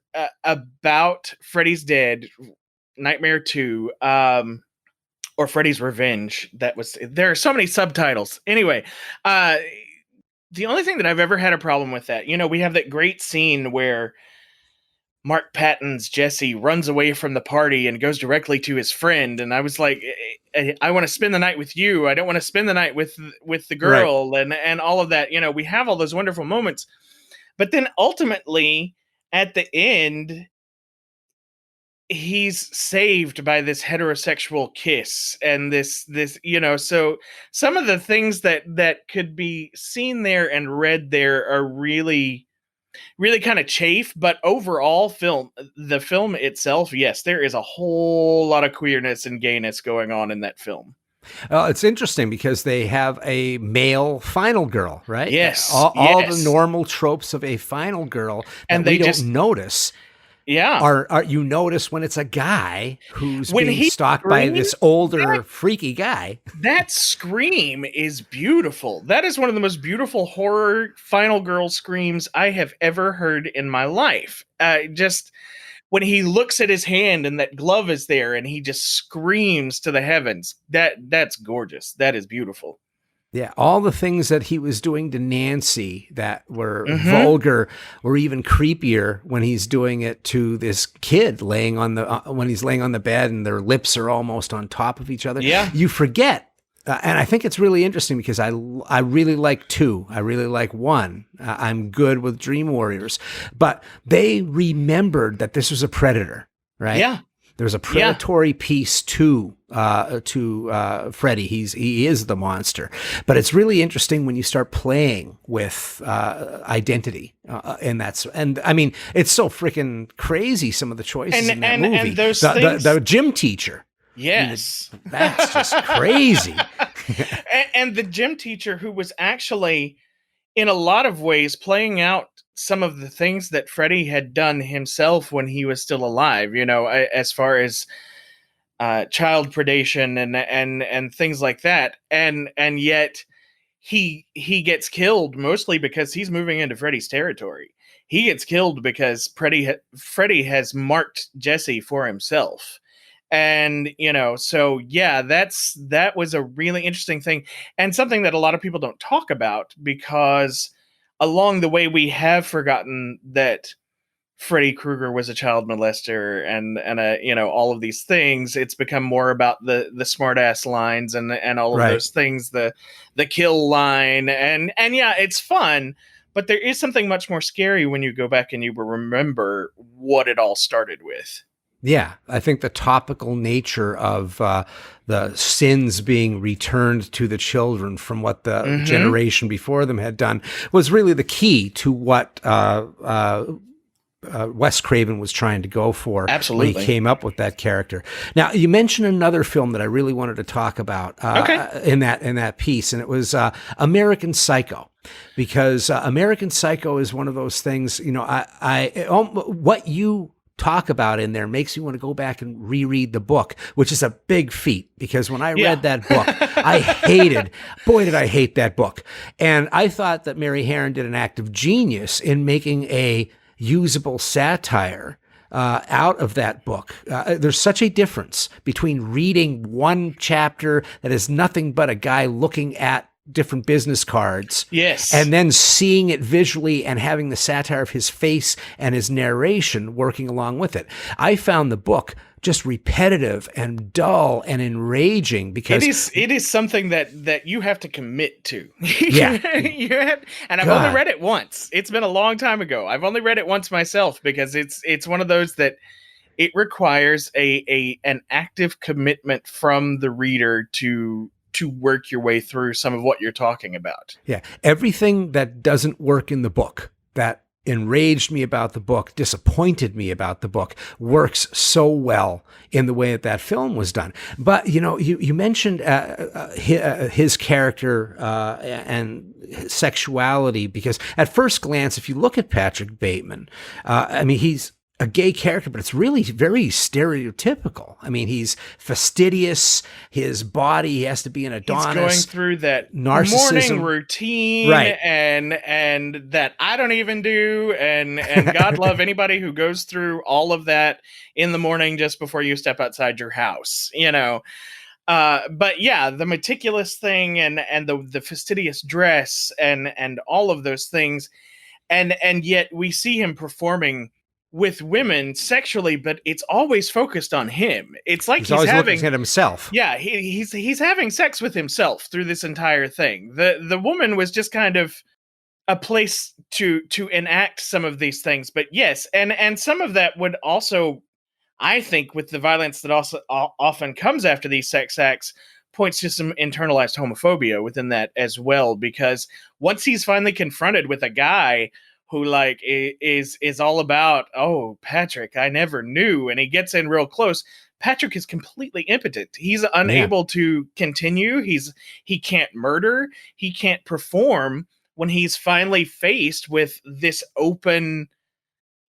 about Freddy's Dead, Nightmare 2, or Freddy's Revenge, there are so many subtitles. Anyway, the only thing that I've ever had a problem with that, we have that great scene where Mark Patton's Jesse runs away from the party and goes directly to his friend, and I was like, I want to spend the night with you. I don't want to spend the night with the girl, right. and all of that. We have all those wonderful moments. But then ultimately, at the end, he's saved by this heterosexual kiss and this, so some of the things that could be seen there and read there are really, really kind of chafe. But overall the film itself, yes, there is a whole lot of queerness and gayness going on in that film. It's interesting because they have a male final girl, right? Yes. All the normal tropes of a final girl that we don't notice. Yeah. Are you notice when it's a guy who's being stalked by this older, freaky guy. That scream is beautiful. That is one of the most beautiful horror final girl screams I have ever heard in my life. Just when he looks at his hand and that glove is there and he just screams to the heavens, that's gorgeous. That is beautiful. Yeah, all the things that he was doing to Nancy that were vulgar or even creepier when he's doing it to this kid laying on when he's laying on the bed and their lips are almost on top of each other. Yeah, you forget. And I think it's really interesting because I really like 2. I really like 1. I'm good with Dream Warriors, but they remembered that this was a predator, right? Yeah. There's a predatory piece to Freddy. He is the monster, but it's really interesting when you start playing with identity, and I mean, it's so freaking crazy. Some of the choices in that movie, and those things, the gym teacher. Yes, that's just crazy. and the gym teacher who was actually, in a lot of ways, playing out some of the things that Freddy had done himself when he was still alive, as far as child predation and things like that. And yet he gets killed mostly because he's moving into Freddy's territory. He gets killed because Freddy has marked Jesse for himself. And, so yeah, that was a really interesting thing and something that a lot of people don't talk about because along the way we have forgotten that Freddy Krueger was a child molester and all of these things. It's become more about the smart ass lines and all of those things, the kill line and yeah, it's fun, but there is something much more scary when you go back and you remember what it all started with. Yeah, I think the topical nature of the sins being returned to the children from what the generation before them had done was really the key to what Wes Craven was trying to go for when he came up with that character. Now, you mentioned another film that I really wanted to talk about in that piece, and it was American Psycho. Because American Psycho is one of those things, what you talk about in there makes me want to go back and reread the book, which is a big feat, because when I read that book, did I hate that book. And I thought that Mary Harron did an act of genius in making a usable satire out of that book. There's such a difference between reading one chapter that is nothing but a guy looking at different business cards. Yes. And then seeing it visually and having the satire of his face and his narration working along with it. I found the book just repetitive and dull and enraging because it is something that you have to commit to. Yeah. And I've only read it once. It's been a long time ago. I've only read it once myself because it's one of those that it requires an active commitment from the reader to work your way through some of what you're talking about. Yeah. Everything that doesn't work in the book, that enraged me about the book, disappointed me about the book, works so well in the way that film was done. But, you mentioned his character and sexuality, because at first glance, if you look at Patrick Bateman, he's a gay character, but it's really very stereotypical. I mean, he's fastidious. His body, he has to be an Adonis. He's going through that narcissism. Morning routine, right? And that I don't even do. And God love anybody who goes through all of that in the morning just before you step outside your house. But yeah, the meticulous thing and the fastidious dress and all of those things, and yet we see him performing with women sexually, but it's always focused on him. It's like he's always looking at himself. Yeah, he's having sex with himself through this entire thing. The woman was just kind of a place to enact some of these things. But yes, and some of that would also, I think, with the violence that also often comes after these sex acts, points to some internalized homophobia within that as well. Because once he's finally confronted with a guy who is all about, oh, Patrick, I never knew. And he gets in real close. Patrick is completely impotent. He's unable to continue. He can't murder. He can't perform when he's finally faced with this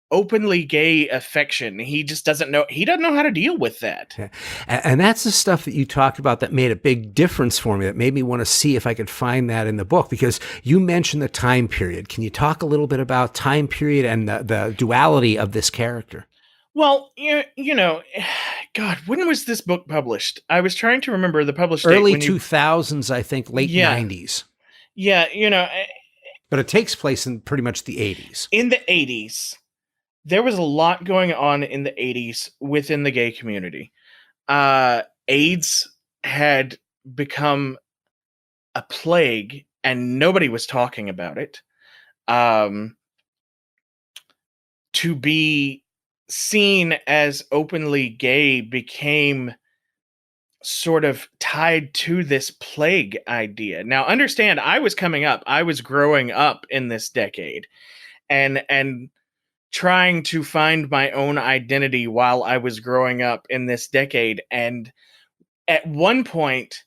openly gay affection. He just doesn't know. He doesn't know how to deal with that. Yeah. And that's the stuff that you talked about that made a big difference for me, that made me want to see if I could find that in the book, because you mentioned the time period. Can you talk a little bit about time period and the duality of this character? Well, God, when was this book published? I was trying to remember the published early date. 2000s, I think, late 90s. Yeah, but it takes place in pretty much the 80s. In the 80s. There was a lot going on in the 80s within the gay community. AIDS had become a plague and nobody was talking about it. To be seen as openly gay became sort of tied to this plague idea. Now, understand, I was growing up in this decade and trying to find my own identity while I was growing up in this decade. And at one point,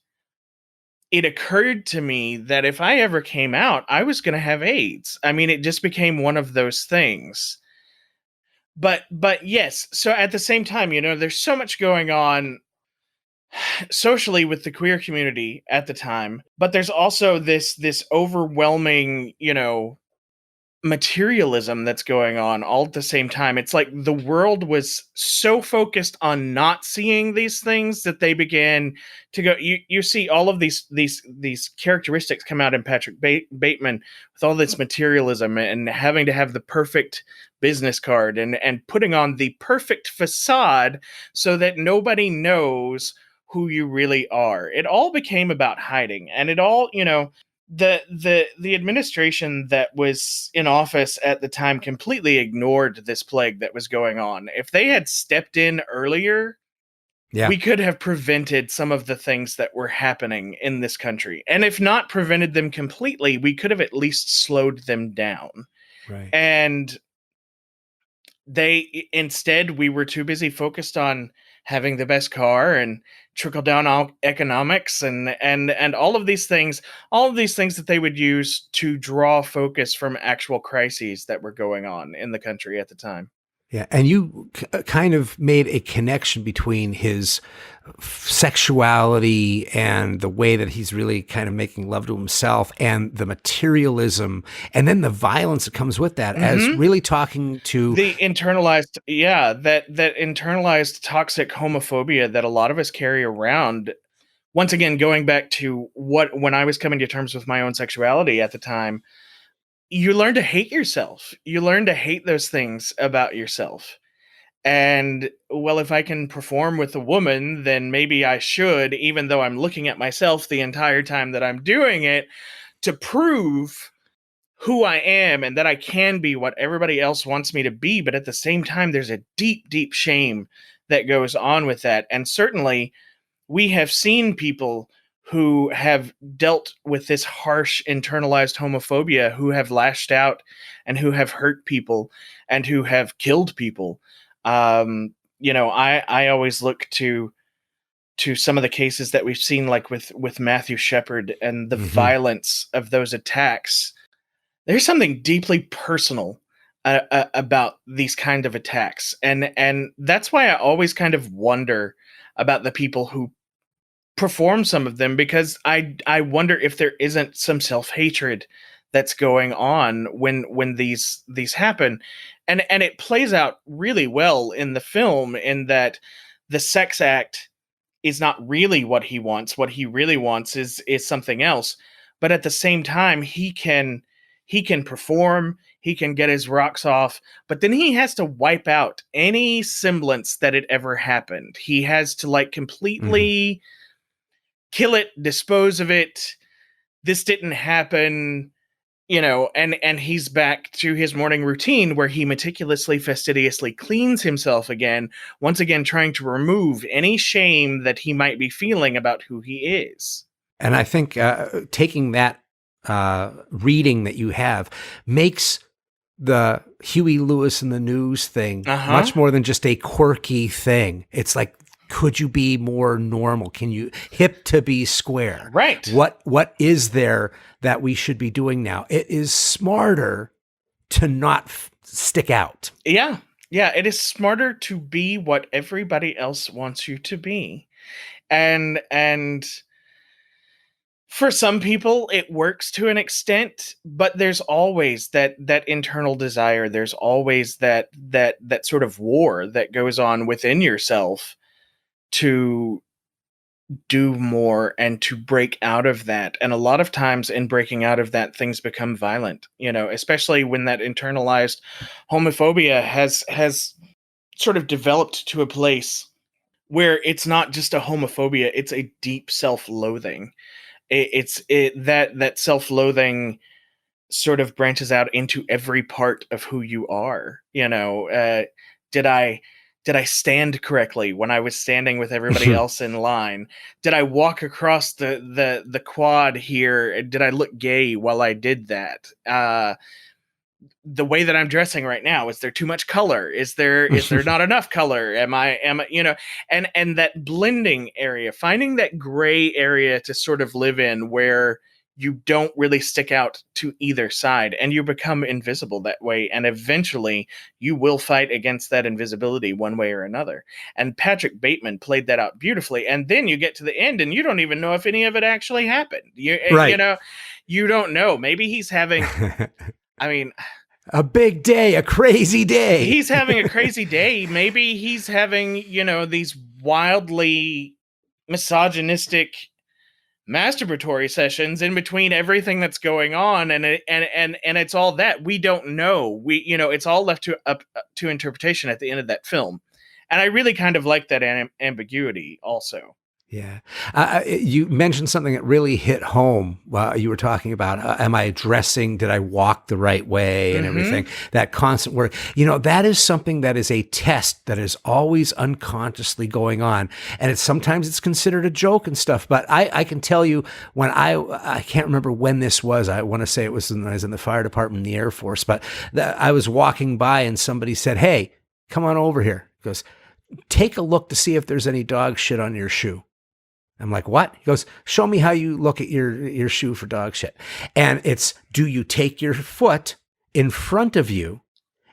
it occurred to me that if I ever came out, I was going to have AIDS. I mean, it just became one of those things. But yes, so at the same time, there's so much going on socially with the queer community at the time, but there's also this overwhelming, materialism that's going on all at the same time. It's like the world was so focused on not seeing these things that they began to go. You see all of these characteristics come out in Patrick Bateman with all this materialism and having to have the perfect business card and putting on the perfect facade so that nobody knows who you really are. It all became about hiding, and it all, the administration that was in office at the time completely ignored this plague that was going on. If they had stepped in earlier, Yeah. we could have prevented some of the things that were happening in this country. And if not prevented them completely, we could have at least slowed them down. Right. And instead, we were too busy focused on having the best car and trickle down economics and all of these things, that they would use to draw focus from actual crises that were going on in the country at the time. Yeah, and you kind of made a connection between his sexuality and the way that he's really kind of making love to himself and the materialism and then the violence that comes with that, as really talking to the internalized, that internalized toxic homophobia that a lot of us carry around. Once again, going back to when I was coming to terms with my own sexuality at the time, you learn to hate yourself. You learn to hate those things about yourself. And, well, if I can perform with a woman, then maybe I should, even though I'm looking at myself the entire time that I'm doing it, to prove who I am and that I can be what everybody else wants me to be. But at the same time, there's a deep, deep shame that goes on with that. And certainly, we have seen people who have dealt with this harsh internalized homophobia, who have lashed out and who have hurt people and who have killed people. I always look to some of the cases that we've seen, like with Matthew Shepard and the violence of those attacks. There's something deeply personal about these kind of attacks, and that's why I always kind of wonder about the people who perform some of them, because I wonder if there isn't some self-hatred that's going on when these happen. And it plays out really well in the film, in that the sex act is not really what he wants. What he really wants is something else. But at the same time, he can perform, he can get his rocks off, but then he has to wipe out any semblance that it ever happened. He has to, like, completely kill it, dispose of it. This didn't happen, and he's back to his morning routine where he meticulously, fastidiously cleans himself again, once again trying to remove any shame that he might be feeling about who he is. And I think taking that reading that you have makes the Huey Lewis and the News thing much more than just a quirky thing. It's like, could you be more normal? Can you hip to be square? Right. What is there that we should be doing now? It is smarter to not stick out. Yeah. Yeah. It is smarter to be what everybody else wants you to be. And for some people it works to an extent, but there's always that internal desire. There's always that sort of war that goes on within yourself to do more and to break out of that. And a lot of times in breaking out of that, things become violent, especially when that internalized homophobia has sort of developed to a place where it's not just a homophobia, it's a deep self-loathing. That self-loathing sort of branches out into every part of who you are. Did I stand correctly when I was standing with everybody else in line? Did I walk across the quad here? Did I look gay while I did that? The way that I'm dressing right now, is there too much color? Is there not enough color? Am I and that blending area, finding that gray area to sort of live in, where you don't really stick out to either side and you become invisible that way. And eventually you will fight against that invisibility one way or another. And Patrick Bateman played that out beautifully. And then you get to the end and you don't even know if any of it actually happened. You don't know. Maybe he's having, a big day, a crazy day. He's having a crazy day. Maybe he's having, these wildly misogynistic masturbatory sessions in between everything that's going on, and it's all that we don't know. It's all left up to interpretation at the end of that film, and I really kind of like that ambiguity also. Yeah. You mentioned something that really hit home while you were talking about, am I addressing, did I walk the right way and everything? That constant work. That is something that is a test that is always unconsciously going on. And sometimes it's considered a joke and stuff. But I can tell you when I can't remember when this was. I want to say it was when I was in the fire department in the Air Force. But I was walking by and somebody said, "Hey, come on over here." He goes, "Take a look to see if there's any dog shit on your shoe." I'm like, "What?" He goes, "Show me how you look at your shoe for dog shit." And it's, do you take your foot in front of you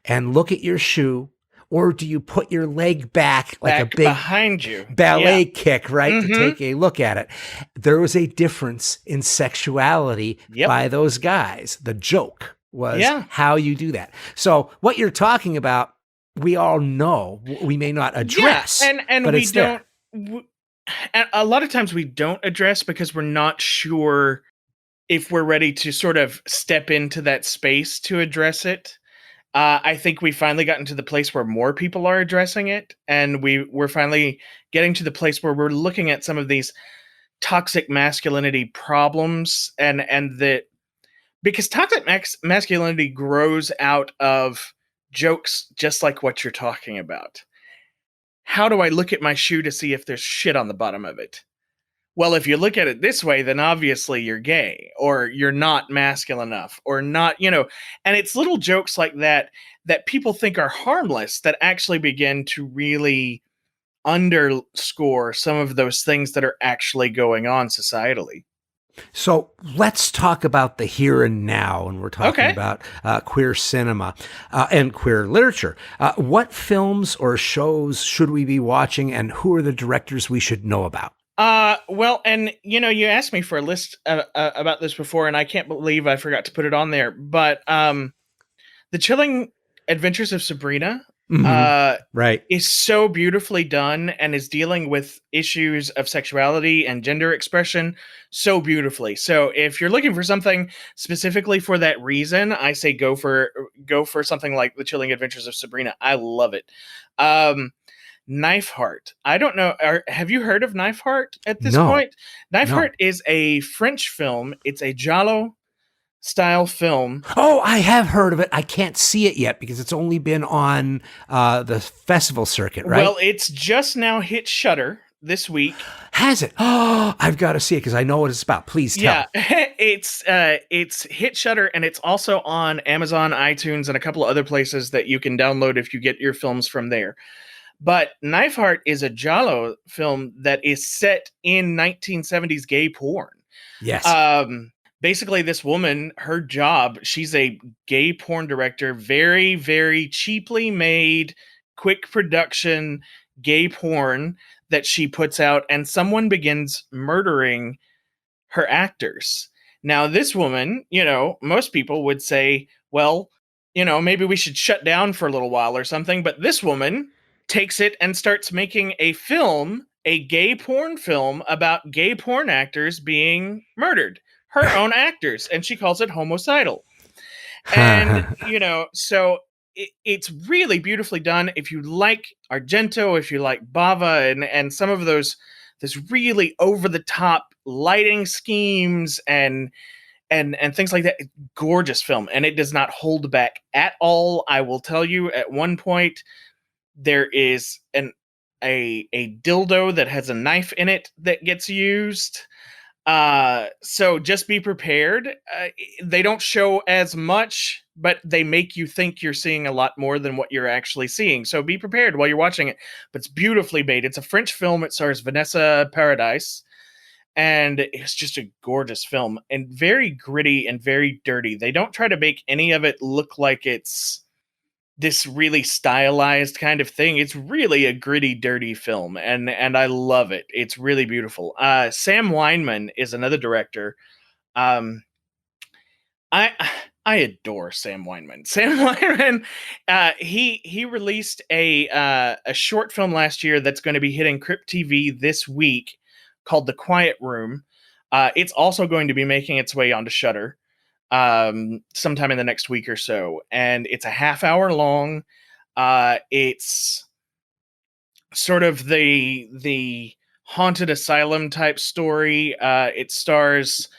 and look at your shoe, or do you put your leg back like a big behind you ballet kick, right, to take a look at it? There was a difference in sexuality by those guys. The joke was how you do that. So what you're talking about, we all know, we may not address, and but we it's don't. there. A lot of times we don't address because we're not sure if we're ready to sort of step into that space to address it. I think we finally gotten to the place where more people are addressing it, and we're finally getting to the place where we're looking at some of these toxic masculinity problems, and that because toxic masculinity grows out of jokes just like what you're talking about. How do I look at my shoe to see if there's shit on the bottom of it? Well, if you look at it this way, then obviously you're gay, or you're not masculine enough, or not, and it's little jokes like that that people think are harmless that actually begin to really underscore some of those things that are actually going on societally. So let's talk about the here and now, and we're talking about queer cinema and queer literature. What films or shows should we be watching, and who are the directors we should know about? Well, and you asked me for a list about this before, and I can't believe I forgot to put it on there. But The Chilling Adventures of Sabrina right, is so beautifully done and is dealing with issues of sexuality and gender expression so beautifully. So if you're looking for something specifically for that reason, I say go for something like The Chilling Adventures of Sabrina. I love it. Knife Heart. I don't know. Have you heard of Knife Heart at this point? Knife Heart is a French film. It's a giallo style film. Oh, I have heard of it. I can't see it yet because it's only been on the festival circuit, right? Well, it's just now hit Shudder this week. Has it? Oh, I've got to see it because I know what it's about. Please tell. Yeah, it's hit Shudder, and it's also on Amazon, iTunes, and a couple of other places that you can download if you get your films from there. But Knife Heart is a giallo film that is set in 1970s gay porn. Yes. Basically, this woman, her job, she's a gay porn director, very, very cheaply made, quick production gay porn that she puts out, and someone begins murdering her actors. Now, this woman, most people would say, well, maybe we should shut down for a little while or something, but this woman takes it and starts making a film, a gay porn film about gay porn actors being murdered, her own actors, and she calls it homicidal. And so it's really beautifully done. If you like Argento, if you like Bava, and some of those really over the top lighting schemes and things like that, gorgeous film, and it does not hold back at all. I will tell you, at one point there is a dildo that has a knife in it that gets used. So just be prepared. They don't show as much, but they make you think you're seeing a lot more than what you're actually seeing. So be prepared while you're watching it. But it's beautifully made. It's a French film. It stars Vanessa Paradis. And it's just a gorgeous film and very gritty and very dirty. They don't try to make any of it look like it's this really stylized kind of thing. It's really a gritty, dirty film, and I love it. It's really beautiful. Sam Weinman is another director. I adore Sam Weinman. Sam Weinman, he released a short film last year that's going to be hitting Crypt TV this week called The Quiet Room. It's also going to be making its way onto Shudder sometime in the next week or so, and it's a half hour long. It's sort of the haunted asylum type story. It stars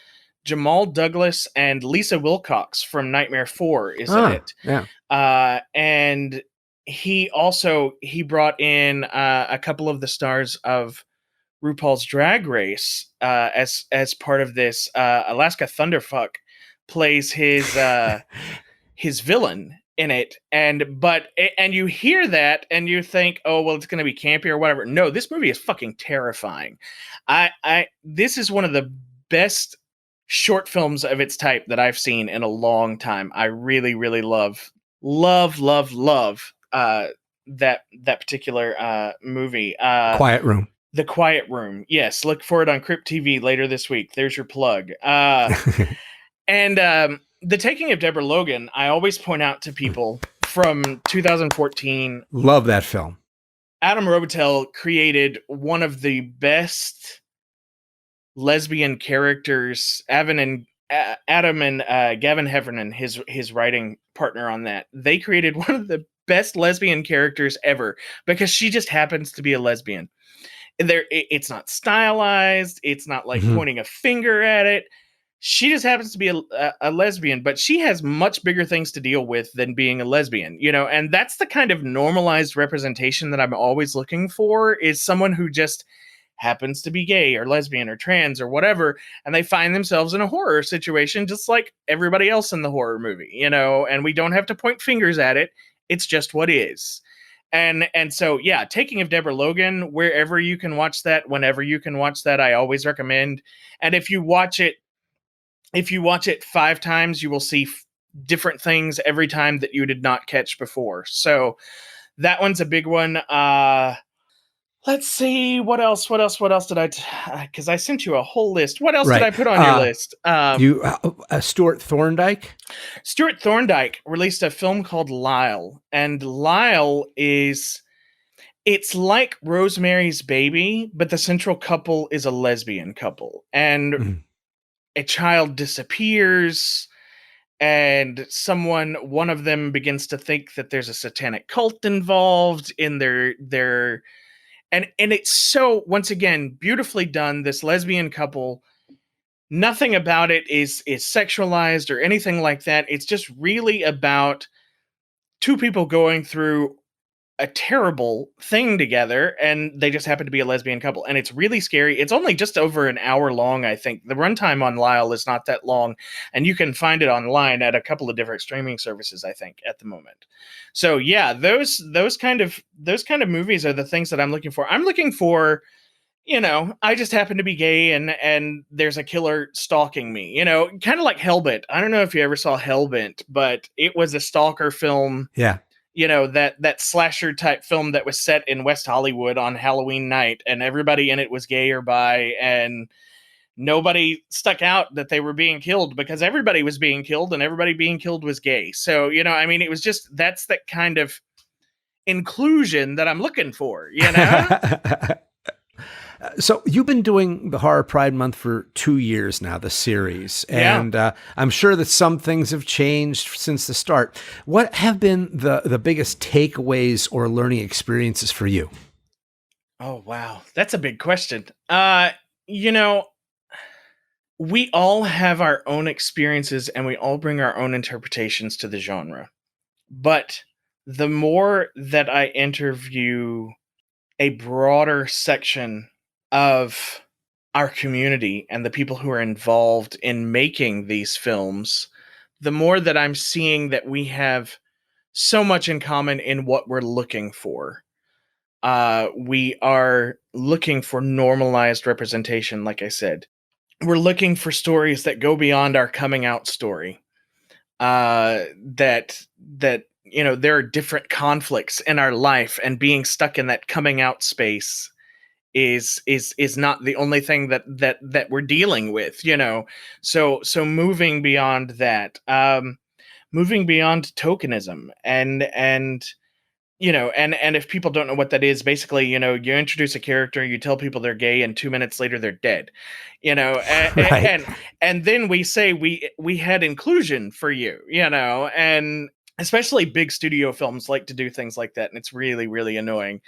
Jamal Douglas and Lisa Wilcox from Nightmare 4 is in it. Yeah. And he brought in a couple of the stars of RuPaul's Drag Race as part of this. Alaska Thunderfuck plays his villain in it, and you hear that and you think, oh well, it's going to be campy or whatever. No, this movie is fucking terrifying. This is one of the best short films of its type that I've seen in a long time. I really, really love that particular movie. Quiet Room. The Quiet Room. Yes, look for it on Crypt TV later this week. There's your plug. And The Taking of Deborah Logan, I always point out to people from 2014. Love that film. Adam Robitel created one of the best lesbian characters. Adam and Gavin Heffernan, his writing partner on that, they created one of the best lesbian characters ever because she just happens to be a lesbian. It's not stylized. It's not like pointing a finger at it. She just happens to be a lesbian, but she has much bigger things to deal with than being a lesbian, and that's the kind of normalized representation that I'm always looking for, is someone who just happens to be gay or lesbian or trans or whatever, and they find themselves in a horror situation just like everybody else in the horror movie, and we don't have to point fingers at it. It's just what is. And so, yeah, Taking of Deborah Logan, wherever you can watch that, whenever you can watch that, I always recommend. And if you watch it 5 times, you will see different things every time that you did not catch before. So that one's a big one. Let's see, what else did I? Because I sent you a whole list. What else did I put on your list? Stuart Thorndike. Stuart Thorndike released a film called Lyle, and Lyle it's like Rosemary's Baby, but the central couple is a lesbian couple, and a child disappears, and one of them begins to think that there's a satanic cult involved in their and it's so, once again, beautifully done. This lesbian couple, nothing about it is sexualized or anything like that. It's just really about two people going through a terrible thing together, and they just happen to be a lesbian couple, and it's really scary. It's only just over an hour long, I think. The runtime on Lyle is not that long, and you can find it online at a couple of different streaming services, I think, at the moment. So yeah, those kind of movies are the things that I'm looking for. I'm looking for, I just happen to be gay and there's a killer stalking me, kind of like Hellbent. I don't know if you ever saw Hellbent, but it was a stalker film. Yeah. That slasher type film that was set in West Hollywood on Halloween night, and everybody in it was gay or bi, and nobody stuck out that they were being killed because everybody was being killed and everybody being killed was gay. So, it was just, that's the kind of inclusion that I'm looking for, So you've been doing the Horror Pride Month for 2 years now, the series, and I'm sure that some things have changed since the start. What have been the biggest takeaways or learning experiences for you? Oh, wow. That's a big question. We all have our own experiences and we all bring our own interpretations to the genre. But the more that I interview a broader section of our community and the people who are involved in making these films, the more that I'm seeing that we have so much in common in what we're looking for. We are looking for normalized representation, like I said. We're looking for stories that go beyond our coming out story. That there are different conflicts in our life, and being stuck in that coming out space is not the only thing that we're dealing with, so moving beyond that, moving beyond tokenism, and if people don't know what that is, basically, you introduce a character, you tell people they're gay, and 2 minutes later they're dead, Right. and then we say we had inclusion for you, and especially big studio films like to do things like that, and it's really, really annoying.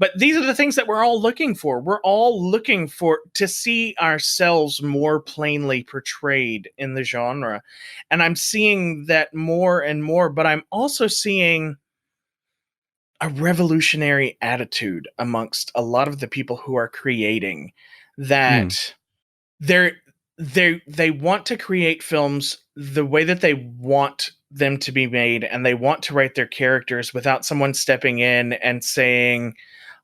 But these are the things that we're all looking for. We're all looking for to see ourselves more plainly portrayed in the genre. And I'm seeing that more and more, but I'm also seeing a revolutionary attitude amongst a lot of the people who are creating that they want to create films the way that they want them to be made, and they want to write their characters without someone stepping in and saying,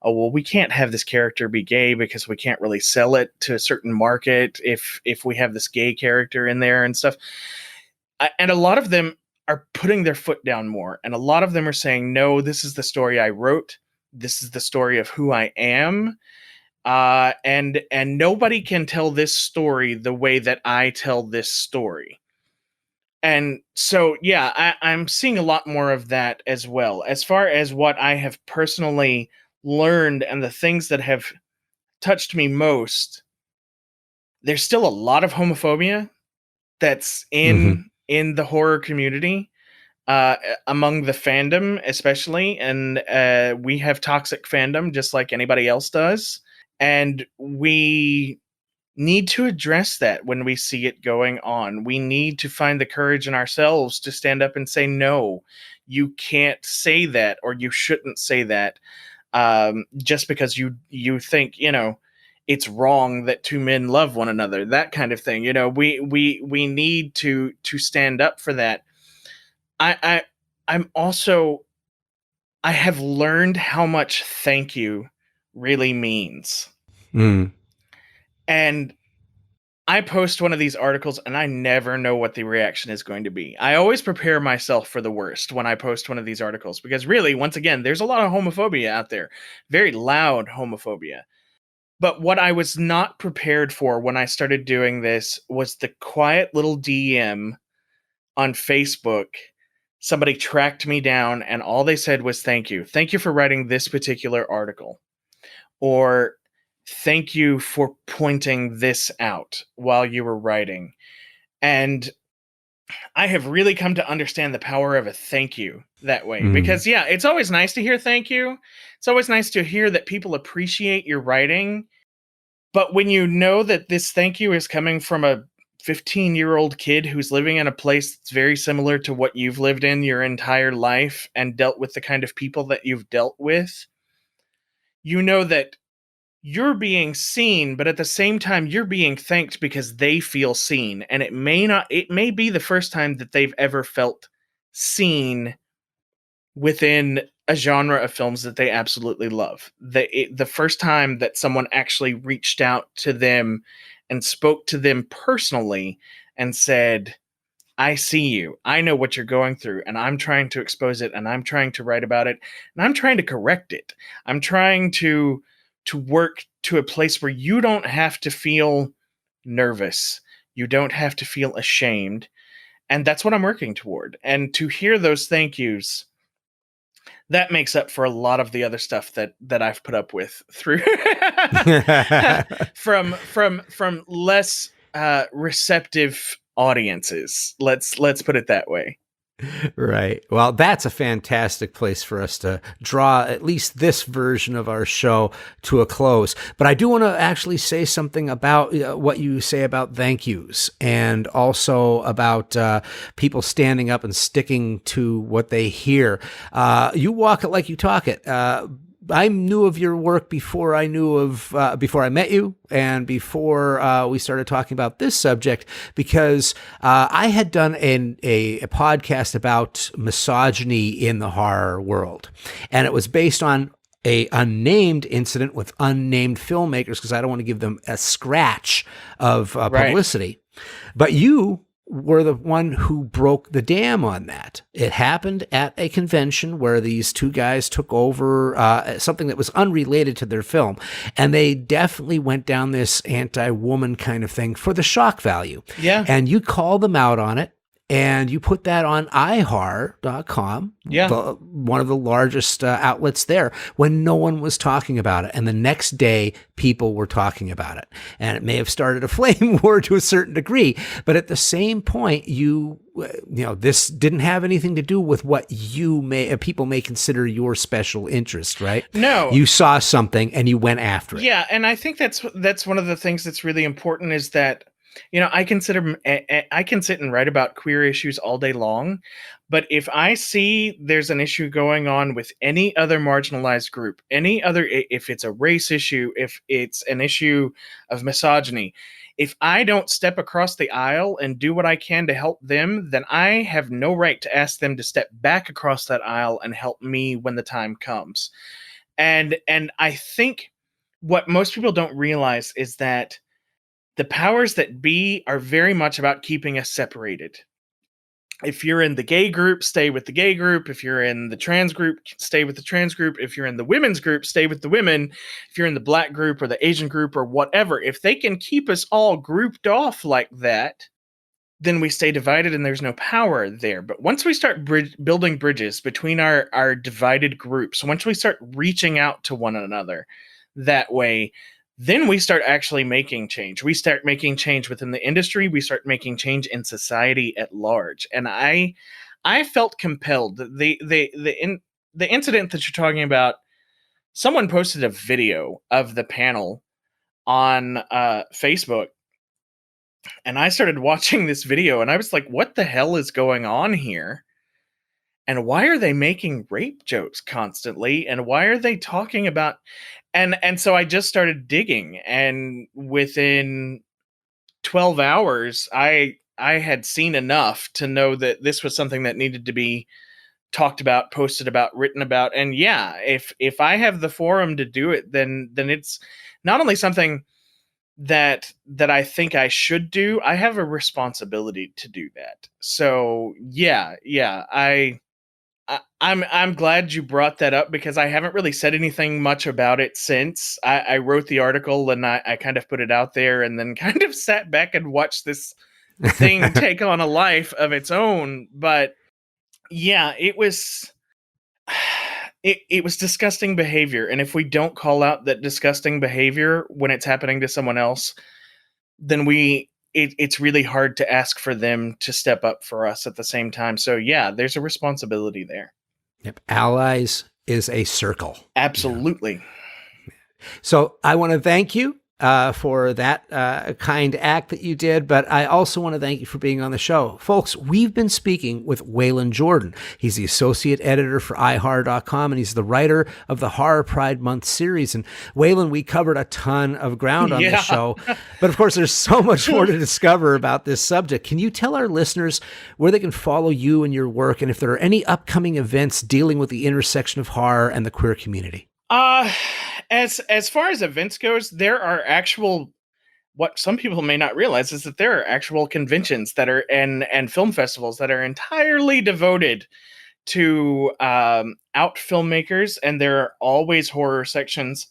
oh, well, we can't have this character be gay because we can't really sell it to a certain market if we have this gay character in there and stuff. And a lot of them are putting their foot down more, and a lot of them are saying, no, this is the story I wrote, this is the story of who I am, and nobody can tell this story the way that I tell this story. And so, yeah, I'm seeing a lot more of that as well. As far as what I have personally learned and the things that have touched me most, there's still a lot of homophobia that's in the horror community, among the fandom especially, and we have toxic fandom just like anybody else does, and we need to address that when we see it going on. We need to find the courage in ourselves to stand up and say, no, you can't say that, or you shouldn't say that, just because you think, it's wrong that two men love one another, that kind of thing. We need to stand up for that. I have learned how much thank you really means. And I post one of these articles and I never know what the reaction is going to be. I always prepare myself for the worst when I post one of these articles, because really, once again, there's a lot of homophobia out there, very loud homophobia. But what I was not prepared for when I started doing this was the quiet little DM on Facebook. Somebody tracked me down and all they said was, thank you. Thank you for writing this particular article. Or thank you for pointing this out while you were writing. And I have really come to understand the power of a thank you that way. Because, yeah, it's always nice to hear thank you. It's always nice to hear that people appreciate your writing. But when you know that this thank you is coming from a 15-year-old kid who's living in a place that's very similar to what you've lived in your entire life and dealt with the kind of people that you've dealt with, you know that you're being seen, but at the same time, you're being thanked because they feel seen. And it may be the first time that they've ever felt seen within a genre of films that they absolutely love. The first time that someone actually reached out to them and spoke to them personally and said, I see you. I know what you're going through, and I'm trying to expose it, and I'm trying to write about it, and I'm trying to correct it. I'm trying to work to a place where you don't have to feel nervous. You don't have to feel ashamed. And that's what I'm working toward. And to hear those thank yous, that makes up for a lot of the other stuff that I've put up with through from less receptive audiences. Let's put it that way. Right. Well, that's a fantastic place for us to draw at least this version of our show to a close. But I do want to actually say something about what you say about thank yous, and also about people standing up and sticking to what they hear. You walk it like you talk it. I knew of your work before I met you, and before we started talking about this subject, because I had done a podcast about misogyny in the horror world, and it was based on a unnamed incident with unnamed filmmakers, because I don't want to give them a scratch of publicity. Right. But you were the one who broke the dam on that. It happened at a convention where these two guys took over something that was unrelated to their film, and they definitely went down this anti-woman kind of thing for the shock value. Yeah. And you called them out on it, and you put that on ihar.com, Yeah. one of the largest outlets there, when no one was talking about it. And the next day, people were talking about it. And it may have started a flame war to a certain degree, but at the same point, this didn't have anything to do with what people may consider your special interest, right? No. You saw something and you went after it. Yeah, and I think that's one of the things that's really important is that, I can sit and write about queer issues all day long, but if I see there's an issue going on with any other marginalized group, if it's a race issue, if it's an issue of misogyny, if I don't step across the aisle and do what I can to help them, then I have no right to ask them to step back across that aisle and help me when the time comes. And I think what most people don't realize is that the powers that be are very much about keeping us separated. If you're in the gay group, stay with the gay group. If you're in the trans group, stay with the trans group. If you're in the women's group, stay with the women. If you're in the black group or the Asian group or whatever, if they can keep us all grouped off like that, then we stay divided and there's no power there. But once we start building bridges between our divided groups, once we start reaching out to one another that way, then we start actually making change. We start making change within the industry. We start making change in society at large. And I felt compelled. The incident that you're talking about, someone posted a video of the panel on Facebook, and I started watching this video, and I was like, "What the hell is going on here? And why are they making rape jokes constantly? And why are they talking about?" And so I just started digging, and within 12 hours, I had seen enough to know that this was something that needed to be talked about, posted about, written about. And yeah, if I have the forum to do it, then it's not only something that I think I should do, I have a responsibility to do that. So yeah, I'm glad you brought that up, because I haven't really said anything much about it since. I wrote the article and I kind of put it out there, and then kind of sat back and watched this thing take on a life of its own. But yeah, it was disgusting behavior. And if we don't call out that disgusting behavior when it's happening to someone else, then it's really hard to ask for them to step up for us at the same time. So yeah, there's a responsibility there. Yep. Allies is a circle. Absolutely. Yeah. So I want to thank you for that kind act that you did, but I also want to thank you for being on the show. Folks, we've been speaking with Waylon Jordan. He's the associate editor for ihar.com, and he's the writer of the Horror Pride Month series. And Waylon, we covered a ton of ground on this show, but of course there's so much more to discover about this subject. Can you tell our listeners where they can follow you and your work, and if there are any upcoming events dealing with the intersection of horror and the queer community? As far as events goes, there are actual, what some people may not realize is that there are actual conventions that are and film festivals that are entirely devoted to out filmmakers, and there are always horror sections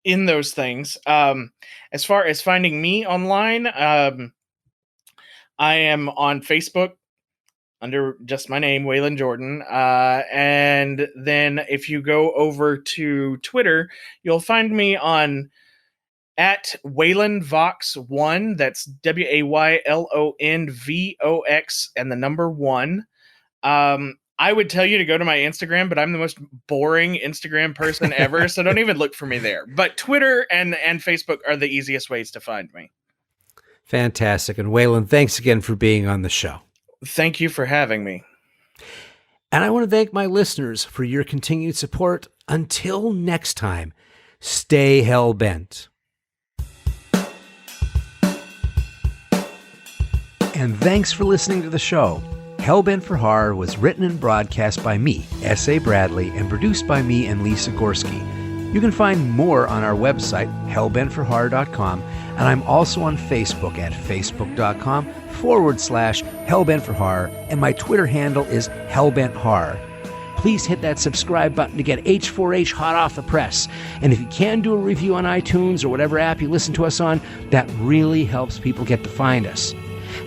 in those things. As far as finding me online, I am on Facebook under just my name, Waylon Jordan. And then if you go over to Twitter, you'll find me on at WaylonVox1. That's WaylonVox and the number 1. I would tell you to go to my Instagram, but I'm the most boring Instagram person ever, so don't even look for me there. But Twitter and Facebook are the easiest ways to find me. Fantastic. And Waylon, thanks again for being on the show. Thank you for having me. And I want to thank my listeners for your continued support. Until next time, stay hell-bent. And thanks for listening to the show. Hellbent for Horror was written and broadcast by me, S.A. Bradley, and produced by me and Lisa Gorski. You can find more on our website, hellbentforhorror.com, and I'm also on Facebook at facebook.com/hellbentforhorror, and my Twitter handle is hellbenthorror. Please hit that subscribe button to get H4H hot off the press. And if you can do a review on iTunes or whatever app you listen to us on, that really helps people get to find us.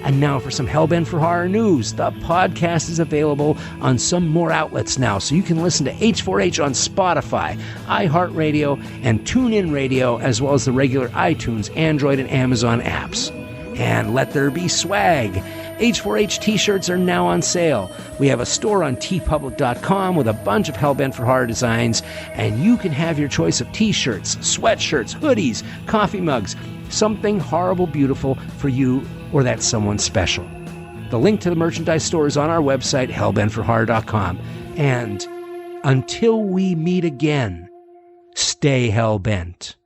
And now for some Hellbent for Horror news. The podcast is available on some more outlets now, so you can listen to H4H on Spotify, iHeartRadio, and TuneIn Radio, as well as the regular iTunes, Android, and Amazon apps. And let there be swag. H4H t-shirts are now on sale. We have a store on tpublic.com with a bunch of Hellbent for Horror designs, and you can have your choice of t-shirts, sweatshirts, hoodies, coffee mugs, something horrible beautiful for you or that someone special. The link to the merchandise store is on our website, hellbentforhorror.com. And until we meet again, stay hellbent.